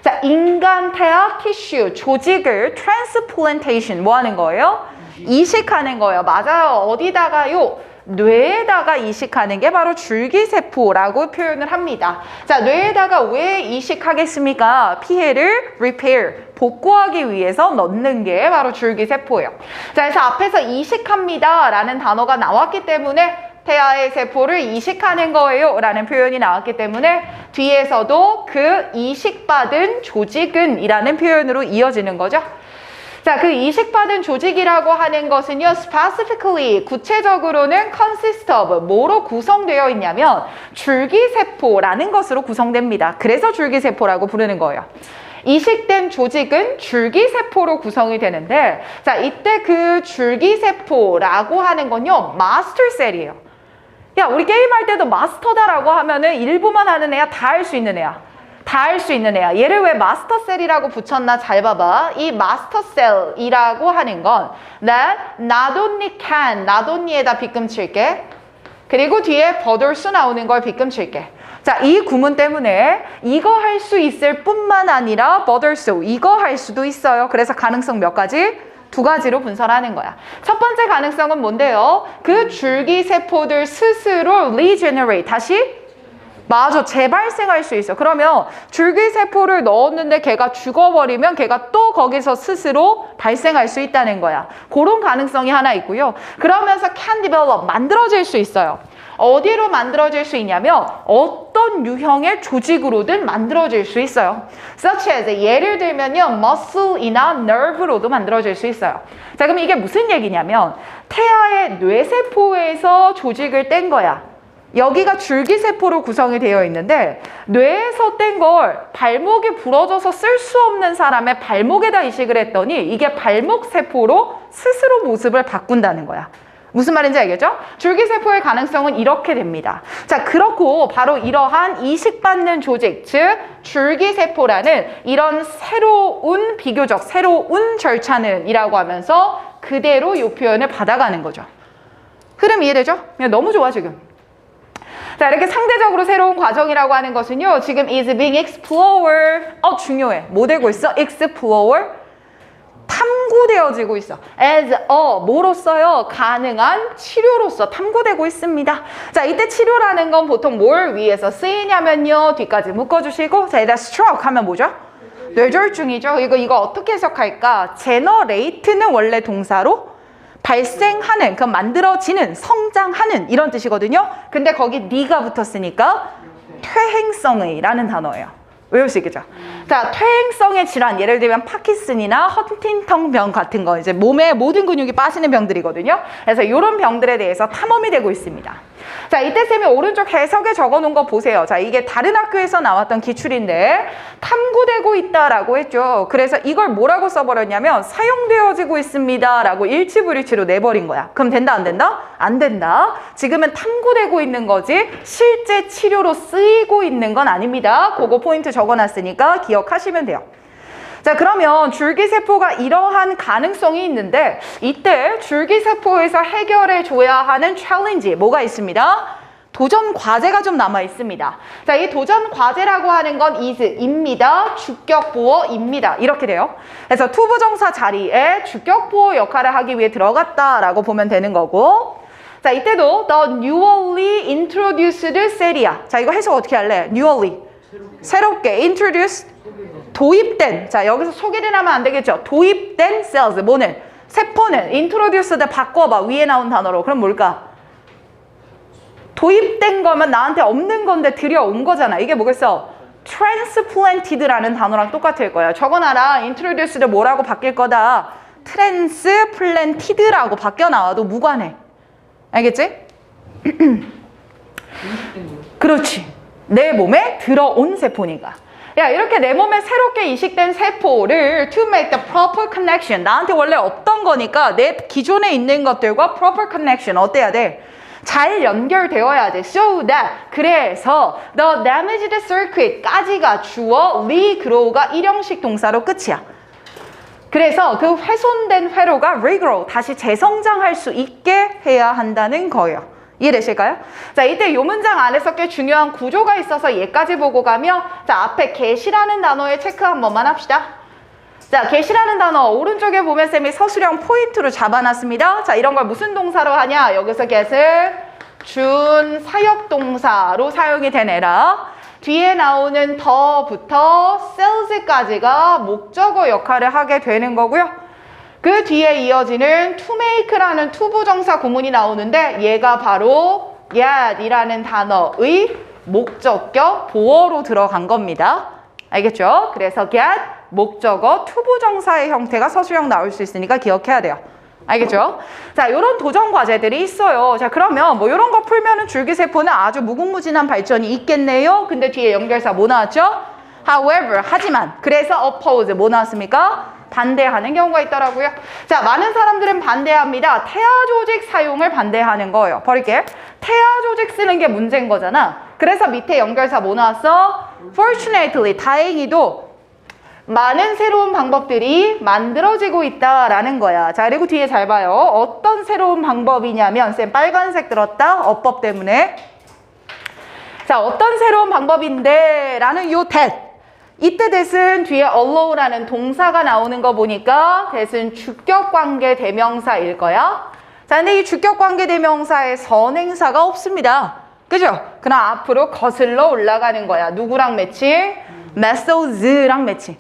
자, 인간 태아 티슈, 조직을 transplantation, 뭐 하는 거예요? 이식하는 거예요. 맞아요. 어디다가요? 뇌에다가 이식하는 게 바로 줄기세포라고 표현을 합니다. 자, 뇌에다가 왜 이식하겠습니까? 피해를 repair, 복구하기 위해서 넣는 게 바로 줄기세포예요. 자, 그래서 앞에서 이식합니다 라는 단어가 나왔기 때문에 태아의 세포를 이식하는 거예요 라는 표현이 나왔기 때문에 뒤에서도 그 이식받은 조직은 이라는 표현으로 이어지는 거죠. 자, 그 이식받은 조직이라고 하는 것은요, specifically, 구체적으로는 consist of, 뭐로 구성되어 있냐면 줄기세포라는 것으로 구성됩니다. 그래서 줄기세포라고 부르는 거예요. 이식된 조직은 줄기세포로 구성이 되는데, 자, 이때 그 줄기세포라고 하는 건요, 마스터셀이에요. 야, 우리 게임할 때도 마스터다라고 하면은 일부만 하는 애야, 다 할 수 있는 애야. 다 할 수 있는 애야. 얘를 왜 마스터셀이라고 붙였나 잘 봐봐. 이 마스터셀이라고 하는 건 not only can, not only에다 빗금 칠게. 그리고 뒤에 but also 나오는 걸 빗금 칠게. 자, 이 구문 때문에 이거 할 수 있을 뿐만 아니라 but also 이거 할 수도 있어요. 그래서 가능성 몇 가지? 두 가지로 분석하는 거야. 첫 번째 가능성은 뭔데요? 그 줄기세포들 스스로 regenerate, 다시 맞아, 재발생할 수 있어. 그러면 줄기세포를 넣었는데 걔가 죽어버리면 걔가 또 거기서 스스로 발생할 수 있다는 거야. 그런 가능성이 하나 있고요. 그러면서 can develop, 만들어질 수 있어요. 어디로 만들어질 수 있냐면 어떤 유형의 조직으로든 만들어질 수 있어요. Such as, 예를 들면요, muscle이나 nerve로도 만들어질 수 있어요. 자, 그럼 이게 무슨 얘기냐면 태아의 뇌세포에서 조직을 뗀 거야. 여기가 줄기세포로 구성이 되어 있는데 뇌에서 뗀 걸 발목이 부러져서 쓸 수 없는 사람의 발목에다 이식을 했더니 이게 발목세포로 스스로 모습을 바꾼다는 거야. 무슨 말인지 알겠죠? 줄기세포의 가능성은 이렇게 됩니다. 자, 그렇고 바로 이러한 이식받는 조직, 즉 줄기세포라는 이런 새로운, 비교적 새로운 절차는 이라고 하면서 그대로 이 표현을 받아가는 거죠. 흐름 이해되죠? 그냥 너무 좋아 지금. 자, 이렇게 상대적으로 새로운 과정이라고 하는 것은요, 지금 is being explored. 중요해. 뭐 되고 있어? explored. 탐구되어지고 있어. as 뭐로써요? 가능한 치료로서 탐구되고 있습니다. 자, 이때 치료라는 건 보통 뭘 위해서 쓰이냐면요, 뒤까지 묶어주시고, 자, 일단 stroke 하면 뭐죠? 뇌졸중이죠. 이거 어떻게 해석할까? generate는 원래 동사로 발생하는, 그 만들어지는, 성장하는 이런 뜻이거든요. 근데 거기 니가 붙었으니까 퇴행성의 라는 단어예요. 외울 수 있겠죠? 자, 퇴행성의 질환, 예를 들면 파킨슨이나 헌팅턴병 같은 거, 이제 몸의 모든 근육이 빠지는 병들이거든요. 그래서 이런 병들에 대해서 탐험이 되고 있습니다. 자, 이때 쌤이 오른쪽 해석에 적어놓은 거 보세요. 자, 이게 다른 학교에서 나왔던 기출인데 탐구되고 있다라고 했죠. 그래서 이걸 뭐라고 써버렸냐면 사용되어지고 있습니다 라고 일치불일치로 내버린 거야. 그럼 된다 안 된다? 안 된다. 지금은 탐구되고 있는 거지 실제 치료로 쓰이고 있는 건 아닙니다. 그거 포인트 적어놨으니까 기억하시면 돼요. 자, 그러면 줄기세포가 이러한 가능성이 있는데 이때 줄기세포에서 해결해 줘야 하는 챌린지 뭐가 있습니다? 도전 과제가 좀 남아 있습니다. 자, 이 도전 과제라고 하는 건 is입니다. 주격보어입니다. 이렇게 돼요. 그래서 투부정사 자리에 주격보어 역할을 하기 위해 들어갔다라고 보면 되는 거고, 자, 이때도 the newly introduced cell이야. 자, 이거 해석 어떻게 할래? newly 새롭게 introduced 도입된, 자, 여기서 소개를 하면 안 되겠죠. 도입된 cells, 뭐는? 세포는 introduced 바꿔봐. 위에 나온 단어로. 그럼 뭘까? 도입된 거면 나한테 없는 건데 들여온 거잖아. 이게 뭐겠어? transplanted라는 단어랑 똑같을 거야. 적어놔라. introduced 뭐라고 바뀔 거다. transplanted라고 바뀌어 나와도 무관해. 알겠지? 그렇지. 내 몸에 들어온 세포니까. 야, 이렇게 내 몸에 새롭게 이식된 세포를 to make the proper connection, 나한테 원래 없던 거니까 내 기존에 있는 것들과 proper connection 어때야 돼? 잘 연결되어야 돼. So that, 그래서 the damaged circuit까지가 주어, regrow가 일형식 동사로 끝이야. 그래서 그 훼손된 회로가 regrow, 다시 재성장할 수 있게 해야 한다는 거예요. 이해되실까요? 자, 이때 이 문장 안에서 꽤 중요한 구조가 있어서 얘까지 보고 가면, 자, 앞에 get이라는 단어에 체크 한 번만 합시다. 자, get이라는 단어 오른쪽에 보면 쌤이 서술형 포인트로 잡아놨습니다. 자, 이런 걸 무슨 동사로 하냐? 여기서 get을 준 사역동사로 사용이 되네라. 뒤에 나오는 더부터 sales까지가 목적어 역할을 하게 되는 거고요. 그 뒤에 이어지는 to make라는 투부정사 구문이 나오는데 얘가 바로 get이라는 단어의 목적격 보어로 들어간 겁니다. 알겠죠? 그래서 get, 목적어, 투부정사의 형태가 서술형 나올 수 있으니까 기억해야 돼요. 알겠죠? 자, 이런 도전 과제들이 있어요. 자, 그러면 뭐 이런 거 풀면은 줄기세포는 아주 무궁무진한 발전이 있겠네요. 근데 뒤에 연결사 뭐 나왔죠? However, 하지만. 그래서 oppose 뭐 나왔습니까? 반대하는 경우가 있더라고요. 자, 많은 사람들은 반대합니다. 태아 조직 사용을 반대하는 거예요. 버릴게. 태아 조직 쓰는 게 문제인 거잖아. 그래서 밑에 연결사 뭐 나왔어? Fortunately, 다행히도 많은 새로운 방법들이 만들어지고 있다라는 거야. 자, 그리고 뒤에 잘 봐요. 어떤 새로운 방법이냐면, 쌤 빨간색 들었다. 어법 때문에. 자, 어떤 새로운 방법인데 라는 요 that. 이때 that은 뒤에 allow라는 동사가 나오는 거 보니까 that은 주격관계 대명사일 거야. 자, 근데 이 주격관계 대명사에 선행사가 없습니다. 그죠? 그럼 앞으로 거슬러 올라가는 거야. 누구랑 매칭? methods랑 매칭.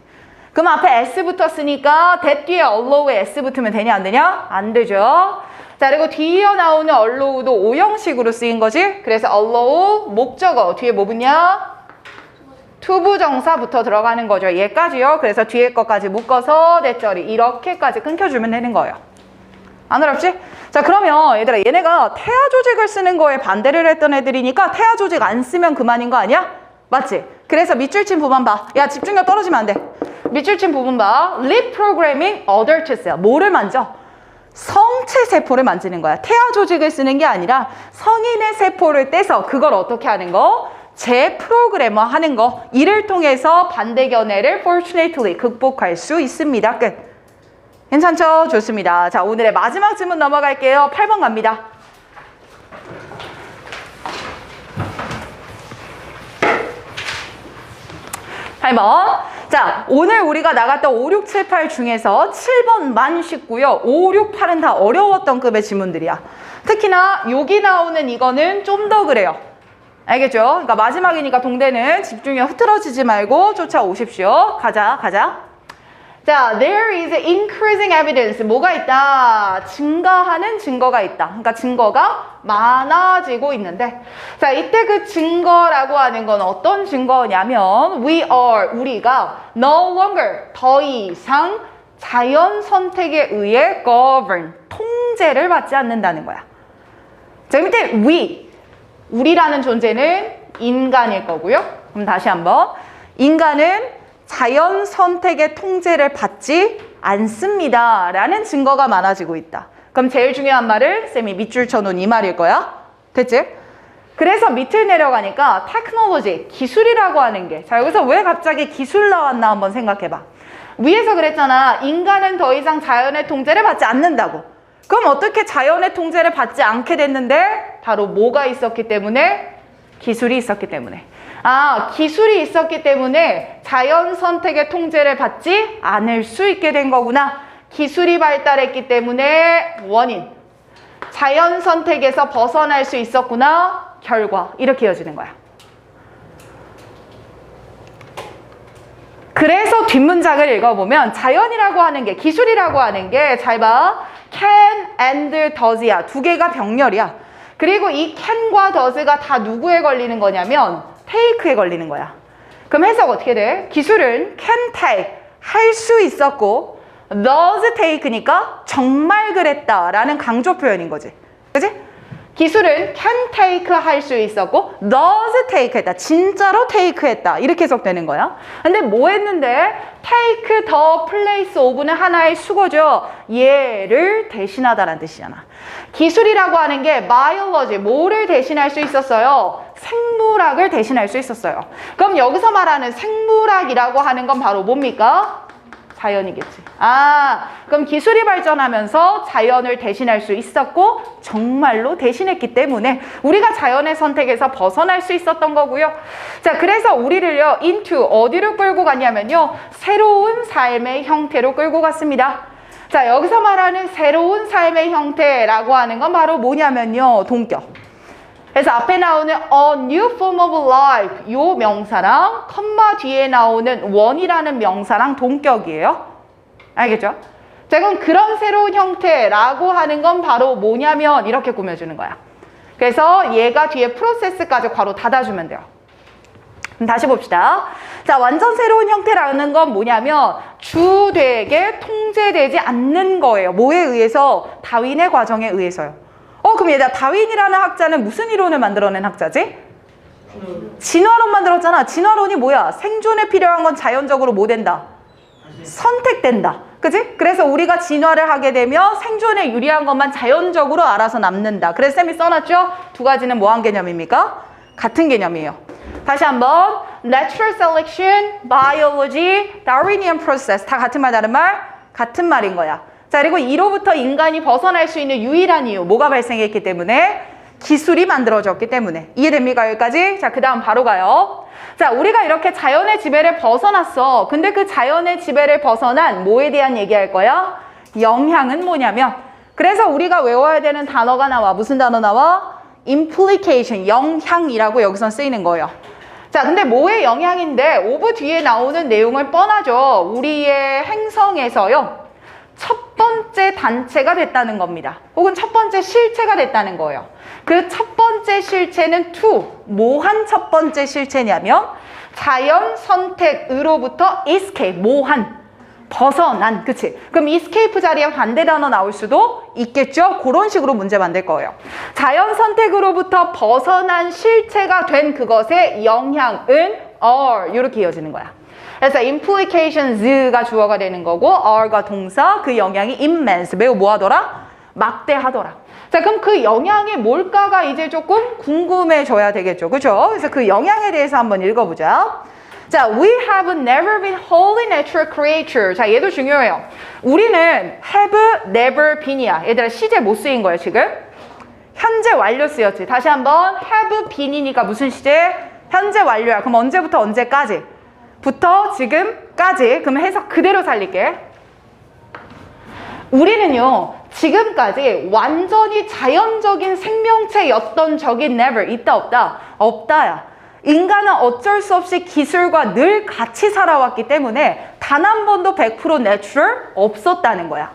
그럼 앞에 s 붙었으니까 that 뒤에 allow에 s 붙으면 되냐 안 되냐? 안 되죠. 자, 그리고 뒤에 나오는 allow도 오형식으로 쓰인 거지. 그래서 allow 목적어 뒤에 뭐 붙냐? 투부정사부터 들어가는 거죠. 얘까지요. 그래서 뒤에 것까지 묶어서 대절이 이렇게까지 끊겨주면 되는 거예요. 안 어렵지? 자, 그러면 얘들아, 얘네가 태아 조직을 쓰는 거에 반대를 했던 애들이니까 태아 조직 안 쓰면 그만인 거 아니야? 맞지? 그래서 밑줄 친 부분 봐. 야, 집중력 떨어지면 안 돼. 밑줄 친 부분 봐. Reprogramming adult cell. 뭐를 만져? 성체 세포를 만지는 거야. 태아 조직을 쓰는 게 아니라 성인의 세포를 떼서 그걸 어떻게 하는 거? 재프로그래머 하는 거. 이를 통해서 반대 견해를 fortunately 극복할 수 있습니다. 끝. 괜찮죠? 좋습니다. 자, 오늘의 마지막 질문 넘어갈게요. 8번 갑니다. 8번. 자, 오늘 우리가 나갔던 5, 6, 7, 8 중에서 7번만 쉽고요. 5, 6, 8은 다 어려웠던 급의 지문들이야. 특히나 여기 나오는 이거는 좀 더 그래요. 알겠죠? 그러니까 마지막이니까 동대는 집중력 흐트러지지 말고 쫓아오십시오. 가자. 자, there is increasing evidence. 뭐가 있다? 증가하는 증거가 있다. 그러니까 증거가 많아지고 있는데, 자, 이때 그 증거라고 하는 건 어떤 증거냐면 우리가 no longer, 더 이상 자연 선택에 의해 govern, 통제를 받지 않는다는 거야. 자, 밑에 우리라는 존재는 인간일 거고요. 그럼 다시 한번. 인간은 자연 선택의 통제를 받지 않습니다. 라는 증거가 많아지고 있다. 그럼 제일 중요한 말을 쌤이 밑줄 쳐놓은 이 말일 거야. 됐지? 그래서 밑을 내려가니까 테크놀로지, 기술이라고 하는 게. 자, 여기서 왜 갑자기 기술 나왔나 한번 생각해봐. 위에서 그랬잖아. 인간은 더 이상 자연의 통제를 받지 않는다고. 그럼 어떻게 자연의 통제를 받지 않게 됐는데? 바로 뭐가 있었기 때문에? 기술이 있었기 때문에. 기술이 있었기 때문에 자연 선택의 통제를 받지 않을 수 있게 된 거구나. 기술이 발달했기 때문에 원인. 자연 선택에서 벗어날 수 있었구나. 결과. 이렇게 이어지는 거야. 그래서 뒷문장을 읽어보면 자연이라고 하는 게, 기술이라고 하는 게 잘 봐. can and does야. 두 개가 병렬이야. 그리고 이 can과 does가 다 누구에 걸리는 거냐면 take에 걸리는 거야. 그럼 해석 어떻게 돼? 기술은 can take, 할 수 있었고 does take니까 정말 그랬다라는 강조 표현인 거지. 그치? 기술은 can take 할 수 있었고 does take 했다. 진짜로 take 했다. 이렇게 해석되는 거야. 근데 뭐 했는데? take the place of는 하나의 수거죠. 얘를 대신하다라는 뜻이잖아. 기술이라고 하는 게 biology, 뭐를 대신할 수 있었어요? 생물학을 대신할 수 있었어요. 그럼 여기서 말하는 생물학이라고 하는 건 바로 뭡니까? 자연이겠지. 아, 그럼 기술이 발전하면서 자연을 대신할 수 있었고 정말로 대신했기 때문에 우리가 자연의 선택에서 벗어날 수 있었던 거고요. 자, 그래서 우리를요 into 어디로 끌고 갔냐면요 새로운 삶의 형태로 끌고 갔습니다. 자, 여기서 말하는 새로운 삶의 형태라고 하는 건 바로 뭐냐면요 동격. 그래서 앞에 나오는 a new form of life 요 명사랑 컴마 뒤에 나오는 one이라는 명사랑 동격이에요. 알겠죠? 자, 그럼 그런 새로운 형태라고 하는 건 바로 뭐냐면 이렇게 꾸며주는 거야. 그래서 얘가 뒤에 프로세스까지 괄호 닫아주면 돼요. 그럼 다시 봅시다. 자, 완전 새로운 형태라는 건 뭐냐면 주되게 통제되지 않는 거예요. 뭐에 의해서? 다윈의 과정에 의해서요. 그럼 얘들아 다윈이라는 학자는 무슨 이론을 만들어낸 학자지? 진화론 만들었잖아. 진화론이 뭐야? 생존에 필요한 건 자연적으로 뭐 된다? 선택된다. 그치? 그래서 우리가 진화를 하게 되면 생존에 유리한 것만 자연적으로 알아서 남는다. 그래서 쌤이 써놨죠? 두 가지는 뭐한 개념입니까? 같은 개념이에요. 다시 한번 Natural Selection, Biology, Darwinian Process 다 같은 말 다른 말? 같은 말인 거야. 자, 그리고 이로부터 인간이 벗어날 수 있는 유일한 이유 뭐가 발생했기 때문에? 기술이 만들어졌기 때문에. 이해됩니까 여기까지? 자, 그 다음 바로 가요. 자, 우리가 이렇게 자연의 지배를 벗어났어. 근데 그 자연의 지배를 벗어난 뭐에 대한 얘기할 거야? 영향은 뭐냐면 그래서 우리가 외워야 되는 단어가 나와. 무슨 단어 나와? implication, 영향이라고 여기서 쓰이는 거예요. 자, 근데 뭐의 영향인데 오브 뒤에 나오는 내용을 뻔하죠. 우리의 행성에서요 첫 번째 단체가 됐다는 겁니다. 혹은 첫 번째 실체가 됐다는 거예요. 그 첫 번째 실체는 뭐한 첫 번째 실체냐면 자연 선택으로부터 escape, 벗어난, 그치? 그럼 escape 자리에 반대 단어 나올 수도 있겠죠? 그런 식으로 문제 만들 거예요. 자연 선택으로부터 벗어난 실체가 된 그것의 영향은 are 이렇게 이어지는 거야. 그래서 implications가 주어가 되는 거고 are가 동사, 그 영향이 immense, 매우 뭐하더라? 막대하더라. 자, 그럼 그 영향이 뭘까가 이제 조금 궁금해져야 되겠죠. 그죠? 그래서 그 영향에 대해서 한번 읽어보자. 자, we have never been wholly natural creature. 자, 얘도 중요해요. 우리는 have never been이야. 얘들아, 시제 못 쓰인 거예요, 지금? 현재 완료 쓰였지. 다시 한번 have been이니까 무슨 시제? 현재 완료야. 그럼 언제부터 언제까지? 부터 지금까지. 그럼 해석 그대로 살릴게. 우리는요 지금까지 완전히 자연적인 생명체였던 적이 never 있다 없다? 없다야. 인간은 어쩔 수 없이 기술과 늘 같이 살아왔기 때문에 단 한 번도 100% natural 없었다는 거야.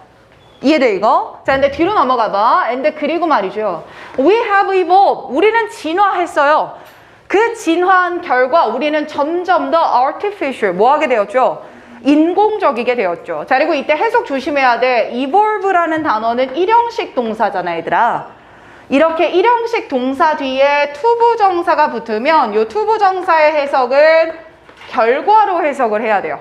이해돼 이거? 자, 근데 뒤로 넘어가 봐. 근데 그리고 말이죠. We have evolved. 우리는 진화했어요. 그 진화한 결과 우리는 점점 더 artificial, 뭐 하게 되었죠? 인공적이게 되었죠. 자, 그리고 이때 해석 조심해야 돼. evolve라는 단어는 일형식 동사잖아, 얘들아. 이렇게 일형식 동사 뒤에 투부정사가 붙으면 이 투부정사의 해석은 결과로 해석을 해야 돼요.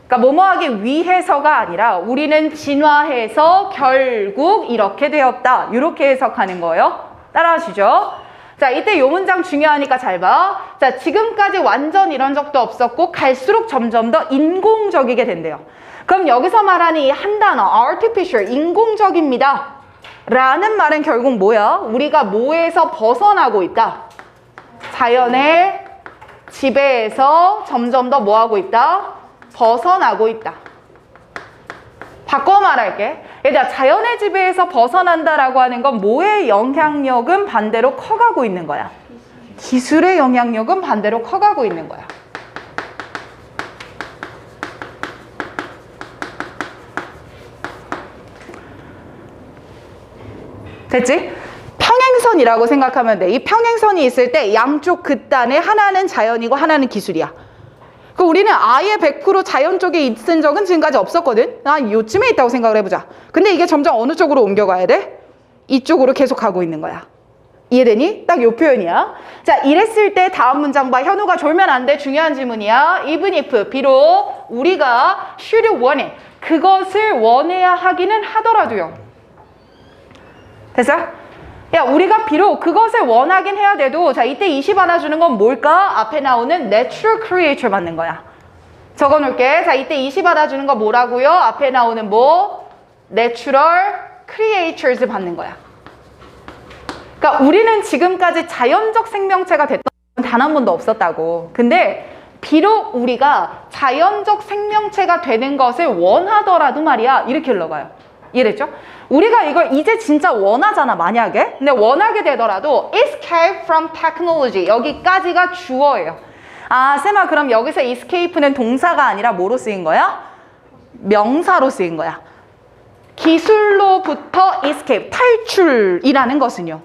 그러니까 뭐뭐 하기 위해서가 아니라 우리는 진화해서 결국 이렇게 되었다. 이렇게 해석하는 거예요. 따라하시죠? 자, 이때 요 문장 중요하니까 잘 봐. 자, 지금까지 완전 이런 적도 없었고 갈수록 점점 더 인공적이게 된대요. 그럼 여기서 말하는 이 한 단어 artificial, 인공적입니다 라는 말은 결국 뭐야? 우리가 뭐에서 벗어나고 있다? 자연의 지배에서 점점 더 뭐하고 있다? 벗어나고 있다. 바꿔 말할게. 얘들아, 자연의 지배에서 벗어난다라고 하는 건 뭐의 영향력은 반대로 커가고 있는 거야? 기술의 영향력은 반대로 커가고 있는 거야. 됐지? 평행선이라고 생각하면 돼. 이 평행선이 있을 때 양쪽 극단에 하나는 자연이고 하나는 기술이야. 그 우리는 아예 100% 자연 쪽에 있은 적은 지금까지 없었거든. 난 요쯤에 있다고 생각을 해보자. 근데 이게 점점 어느 쪽으로 옮겨가야 돼? 이쪽으로 계속 가고 있는 거야. 이해되니? 딱 요 표현이야. 자, 이랬을 때 다음 문장 봐. 현우가 졸면 안 돼. 중요한 질문이야. even if, 비록 우리가 should want it, 그것을 원해야 하기는 하더라도요. 됐어? 야, 우리가 비록 그것을 원하긴 해야 돼도, 자, 이때 20 안아주는 건 뭘까? 앞에 나오는 natural creature 맞는 거야. 적어 놓을게. 자, 이때 이시 받아주는 거 뭐라고요? 앞에 나오는 뭐? Natural creatures 받는 거야. 그러니까 우리는 지금까지 자연적 생명체가 됐던 단 한 번도 없었다고. 근데 비록 우리가 자연적 생명체가 되는 것을 원하더라도 말이야. 이렇게 흘러가요. 이해됐죠? 우리가 이걸 이제 진짜 원하잖아, 만약에. 근데 원하게 되더라도 escape from technology. 여기까지가 주어예요. 아, 쌤아, 그럼 여기서 escape는 동사가 아니라 뭐로 쓰인 거야? 명사로 쓰인 거야. 기술로부터 escape, 탈출이라는 것은요.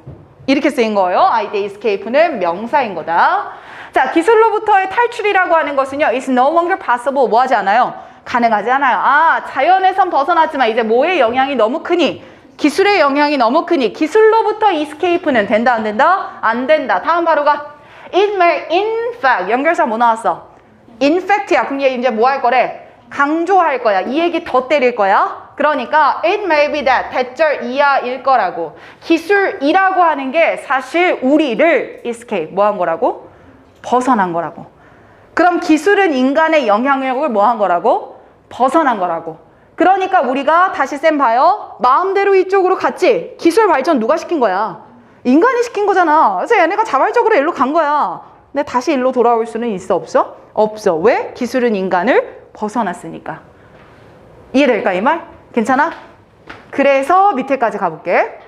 이렇게 쓰인 거예요. 이때 escape는 명사인 거다. 자, 기술로부터의 탈출이라고 하는 것은요. It's no longer possible. 뭐 하지 않아요? 가능하지 않아요. 아, 자연에선 벗어났지만 이제 뭐의 영향이 너무 크니? 기술의 영향이 너무 크니 기술로부터 escape는 된다, 안 된다? 안 된다. 다음 바로 가. It may in fact. 연결사 뭐 나왔어? In fact야. 그럼 얘 이제 뭐 할 거래? 강조할 거야. 이 얘기 더 때릴 거야. 그러니까 it may be that 대절 이하일 거라고. 기술이라고 하는 게 사실 우리를 escape 뭐 한 거라고? 벗어난 거라고. 그럼 기술은 인간의 영향력을 뭐 한 거라고? 벗어난 거라고. 그러니까 우리가 다시 쌤 봐요. 마음대로 이쪽으로 갔지? 기술 발전 누가 시킨 거야? 인간이 시킨 거잖아. 그래서 얘네가 자발적으로 일로 간 거야. 근데 다시 일로 돌아올 수는 있어, 없어? 없어. 왜? 기술은 인간을 벗어났으니까. 이해될까, 이 말? 괜찮아? 그래서 밑에까지 가볼게.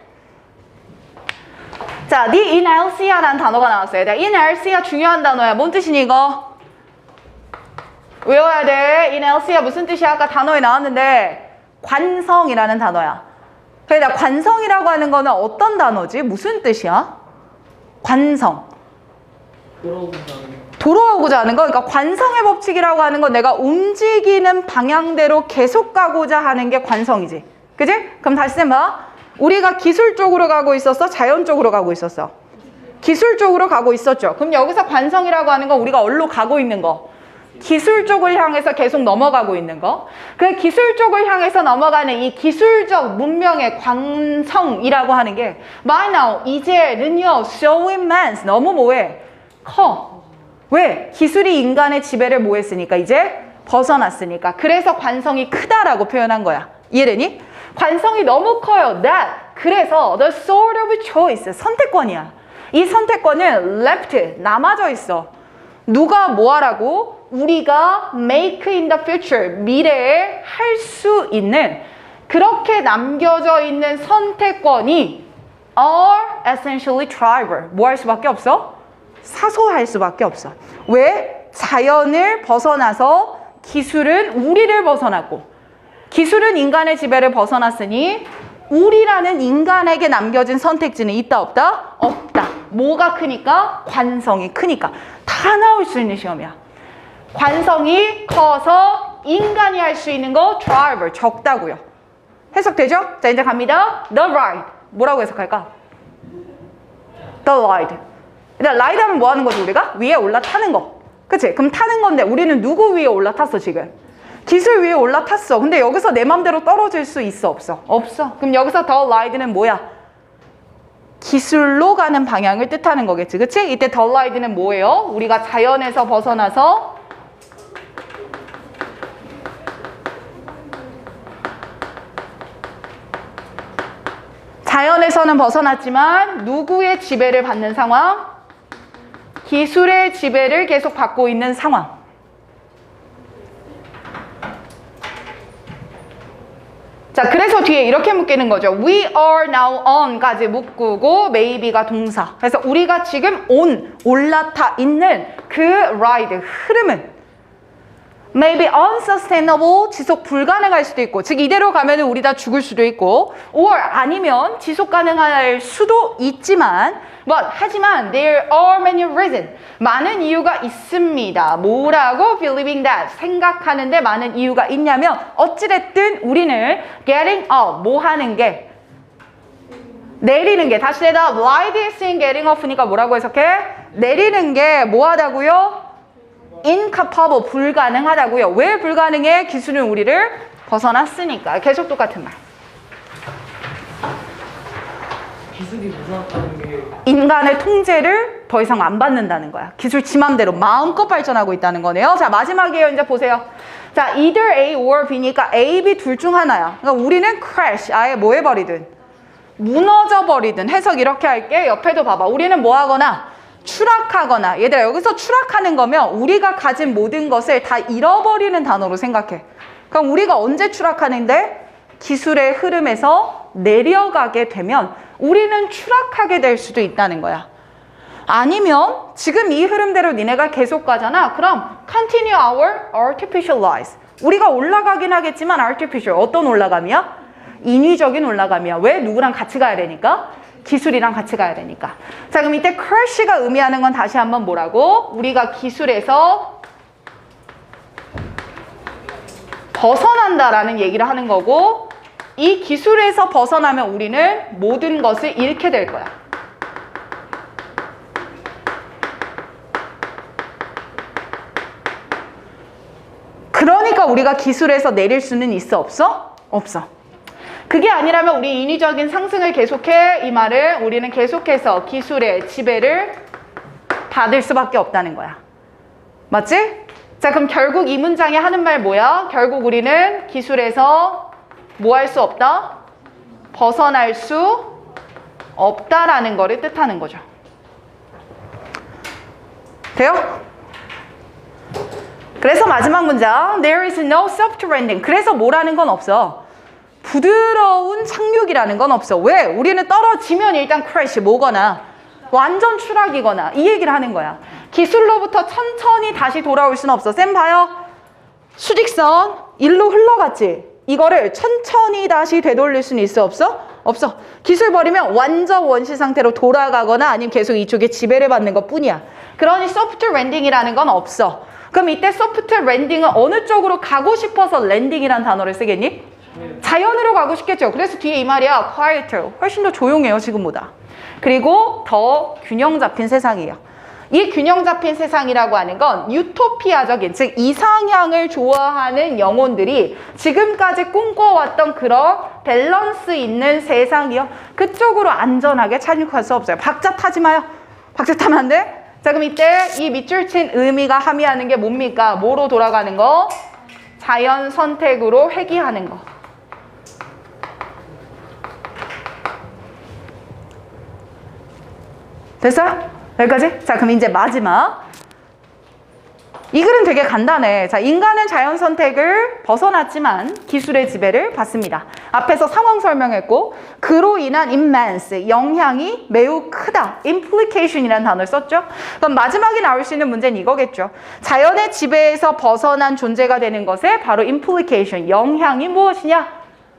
자, the inertia라는 단어가 나왔어요. inertia 중요한 단어야. 뭔 뜻이니 이거? 외워야 돼. inertia 무슨 뜻이야? 아까 단어에 나왔는데 관성이라는 단어야. 그러니까 관성이라고 하는 거는 어떤 단어지? 무슨 뜻이야? 관성. 돌아오고자 하는 거. 그러니까 관성의 법칙이라고 하는 건 내가 움직이는 방향대로 계속 가고자 하는 게 관성이지. 그지? 그럼 다시 쌤 봐. 우리가 기술 쪽으로 가고 있었어? 자연 쪽으로 가고 있었어? 기술 쪽으로 가고 있었죠. 그럼 여기서 관성이라고 하는 건 우리가 어디로 가고 있는 거? 기술 쪽을 향해서 계속 넘어가고 있는 거. 그 기술 쪽을 향해서 넘어가는 이 기술적 문명의 관성이라고 하는 게 by now, 이제는요, so immense, 너무 뭐해? 커. 왜? 기술이 인간의 지배를 뭐 했으니까? 이제 벗어났으니까. 그래서 관성이 크다라고 표현한 거야. 이해되니? 관성이 너무 커요. That. 그래서 the sort of choice, 선택권이야. 이 선택권은 left, 남아져 있어. 누가 뭐 하라고? 우리가 make in the future, 미래에 할 수 있는 그렇게 남겨져 있는 선택권이 are essentially tribal. 뭐 할 수밖에 없어? 사소할 수밖에 없어. 왜? 자연을 벗어나서 기술은 우리를 벗어났고 기술은 인간의 지배를 벗어났으니 우리라는 인간에게 남겨진 선택지는 있다 없다? 없다. 뭐가 크니까? 관성이 크니까. 다 나올 수 있는 시험이야. 관성이 커서 인간이 할 수 있는 거 tribal, 적다고요. 해석되죠? 자, 이제 갑니다. The ride. 뭐라고 해석할까? The ride. 일단 ride 하면 뭐 하는 거지 우리가? 위에 올라타는 거. 그치? 그럼 타는 건데 우리는 누구 위에 올라탔어 지금? 기술 위에 올라탔어. 근데 여기서 내 맘대로 떨어질 수 있어 없어? 없어. 그럼 여기서 the ride는 뭐야? 기술로 가는 방향을 뜻하는 거겠지. 그치? 이때 the ride는 뭐예요? 우리가 자연에서 벗어나서 자연에서는 벗어났지만 누구의 지배를 받는 상황? 기술의 지배를 계속 받고 있는 상황. 자, 그래서 뒤에 이렇게 묶이는 거죠. We are now on까지 묶고 maybe가 동사. 그래서 우리가 지금 on, 올라타 있는 그 ride, 흐름은 maybe unsustainable, 지속 불가능할 수도 있고, 즉 이대로 가면 우리 다 죽을 수도 있고, or 아니면 지속 가능할 수도 있지만, 하지만 there are many reasons, 많은 이유가 있습니다. 뭐라고? believing that, 생각하는데 많은 이유가 있냐면 어찌됐든 우리는 getting up, 뭐 하는 게? 내리는 게, 다시 대답, ride is in getting off니까 뭐라고 해석해? 내리는 게 뭐 하다고요? incapable, 불가능하다고요. 왜 불가능해? 기술은 우리를 벗어났으니까. 계속 똑같은 말. 기술이 무서웠다는 게 인간의 통제를 더 이상 안 받는다는 거야. 기술 지 맘대로 마음껏 발전하고 있다는 거네요. 자, 마지막이에요. 이제 보세요. 자, either A or B니까 A, B 둘 중 하나야. 그러니까 우리는 crash, 아예 뭐 해버리든 무너져 버리든 해석 이렇게 할게. 옆에도 봐봐. 우리는 뭐 하거나 추락하거나. 얘들아, 여기서 추락하는 거면 우리가 가진 모든 것을 다 잃어버리는 단어로 생각해. 그럼 우리가 언제 추락하는데? 기술의 흐름에서 내려가게 되면 우리는 추락하게 될 수도 있다는 거야. 아니면 지금 이 흐름대로 니네가 계속 가잖아. 그럼 continue our artificial lives. 우리가 올라가긴 하겠지만 artificial. 어떤 올라감이야? 인위적인 올라감이야. 왜? 누구랑 같이 가야 되니까? 기술이랑 같이 가야 되니까. 자, 그럼 이때 crash가 의미하는 건 다시 한번 뭐라고? 우리가 기술에서 벗어난다라는 얘기를 하는 거고, 이 기술에서 벗어나면 우리는 모든 것을 잃게 될 거야. 그러니까 우리가 기술에서 내릴 수는 있어? 없어? 없어. 그게 아니라면 우리 인위적인 상승을 계속해. 이 말은 우리는 계속해서 기술의 지배를 받을 수밖에 없다는 거야. 맞지? 자, 그럼 결국 이 문장에 하는 말 뭐야? 결국 우리는 기술에서 뭐 할 수 없다? 벗어날 수 없다라는 거를 뜻하는 거죠. 돼요? 그래서 마지막 문장, there is no soft landing. 그래서 뭐라는 건 없어. 부드러운 착륙이라는 건 없어. 왜? 우리는 떨어지면 일단 크래시 뭐거나 완전 추락이거나 이 얘기를 하는 거야. 기술로부터 천천히 다시 돌아올 수는 없어. 쌤 봐요. 수직선 일로 흘러갔지. 이거를 천천히 다시 되돌릴 수는 있어? 없어? 없어. 기술 버리면 완전 원시 상태로 돌아가거나 아니면 계속 이쪽에 지배를 받는 것 뿐이야. 그러니 소프트 랜딩이라는 건 없어. 그럼 이때 소프트 랜딩은 어느 쪽으로 가고 싶어서 랜딩이라는 단어를 쓰겠니? 자연으로 가고 싶겠죠. 그래서 뒤에 이 말이야. quieter. 훨씬 더 조용해요, 지금보다. 그리고 더 균형 잡힌 세상이에요. 이 균형 잡힌 세상이라고 하는 건 유토피아적인, 즉 이상향을 좋아하는 영혼들이 지금까지 꿈꿔왔던 그런 밸런스 있는 세상이요. 그쪽으로 안전하게 착륙할 수 없어요. 박자 타지 마요. 박자 타면 안 돼? 자, 그럼 이때 이 밑줄 친 의미가 함의하는 게 뭡니까? 뭐로 돌아가는 거? 자연 선택으로 회귀하는 거. 됐어요? 여기까지? 자, 그럼 이제 마지막. 이 글은 되게 간단해. 자, 인간은 자연 선택을 벗어났지만 기술의 지배를 받습니다. 앞에서 상황 설명했고, 그로 인한 immense, 영향이 매우 크다. implication이라는 단어를 썼죠? 그럼 마지막에 나올 수 있는 문제는 이거겠죠. 자연의 지배에서 벗어난 존재가 되는 것에 바로 implication, 영향이 무엇이냐?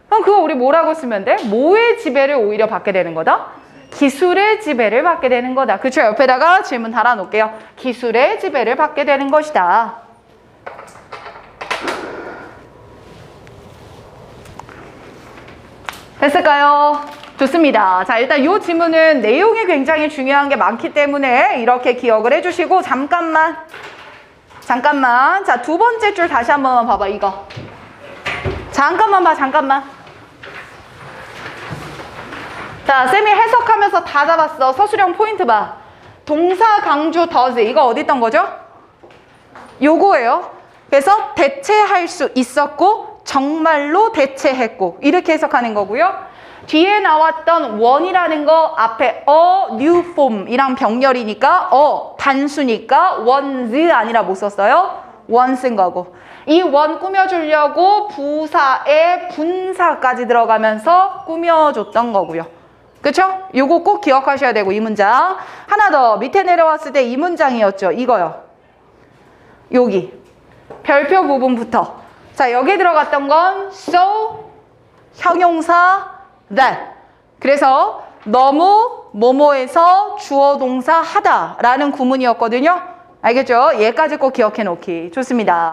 그럼 그거 우리 뭐라고 쓰면 돼? 뭐의 지배를 오히려 받게 되는 거다? 기술의 지배를 받게 되는 거다. 그렇죠? 옆에다가 질문 달아놓을게요. 기술의 지배를 받게 되는 것이다. 됐을까요? 좋습니다. 자, 일단 이 지문은 내용이 굉장히 중요한 게 많기 때문에 이렇게 기억을 해주시고 잠깐만. 자, 두 번째 줄 다시 한번 봐봐. 이거. 잠깐만 봐. 잠깐만. 자, 쌤이 해석하면서 다 잡았어. 서술형 포인트 봐. 동사 강조 does. 이거 어디 있던 거죠? 요거예요. 그래서 대체할 수 있었고 정말로 대체했고 이렇게 해석하는 거고요. 뒤에 나왔던 one이라는 거 앞에 a new form이랑 병렬이니까 단수니까 one's 아니라 못 썼어요. one 쓴 거고. 이 one 꾸며주려고 부사에 분사까지 들어가면서 꾸며줬던 거고요. 그쵸? 요거 꼭 기억하셔야 되고 이 문장. 하나 더 밑에 내려왔을 때 이 문장이었죠. 이거요. 여기 별표 부분부터. 자, 여기 들어갔던 건 so, 형용사, that. 그래서 너무 뭐뭐에서 주어 동사 하다 라는 구문이었거든요. 알겠죠? 얘까지 꼭 기억해 놓기. 좋습니다.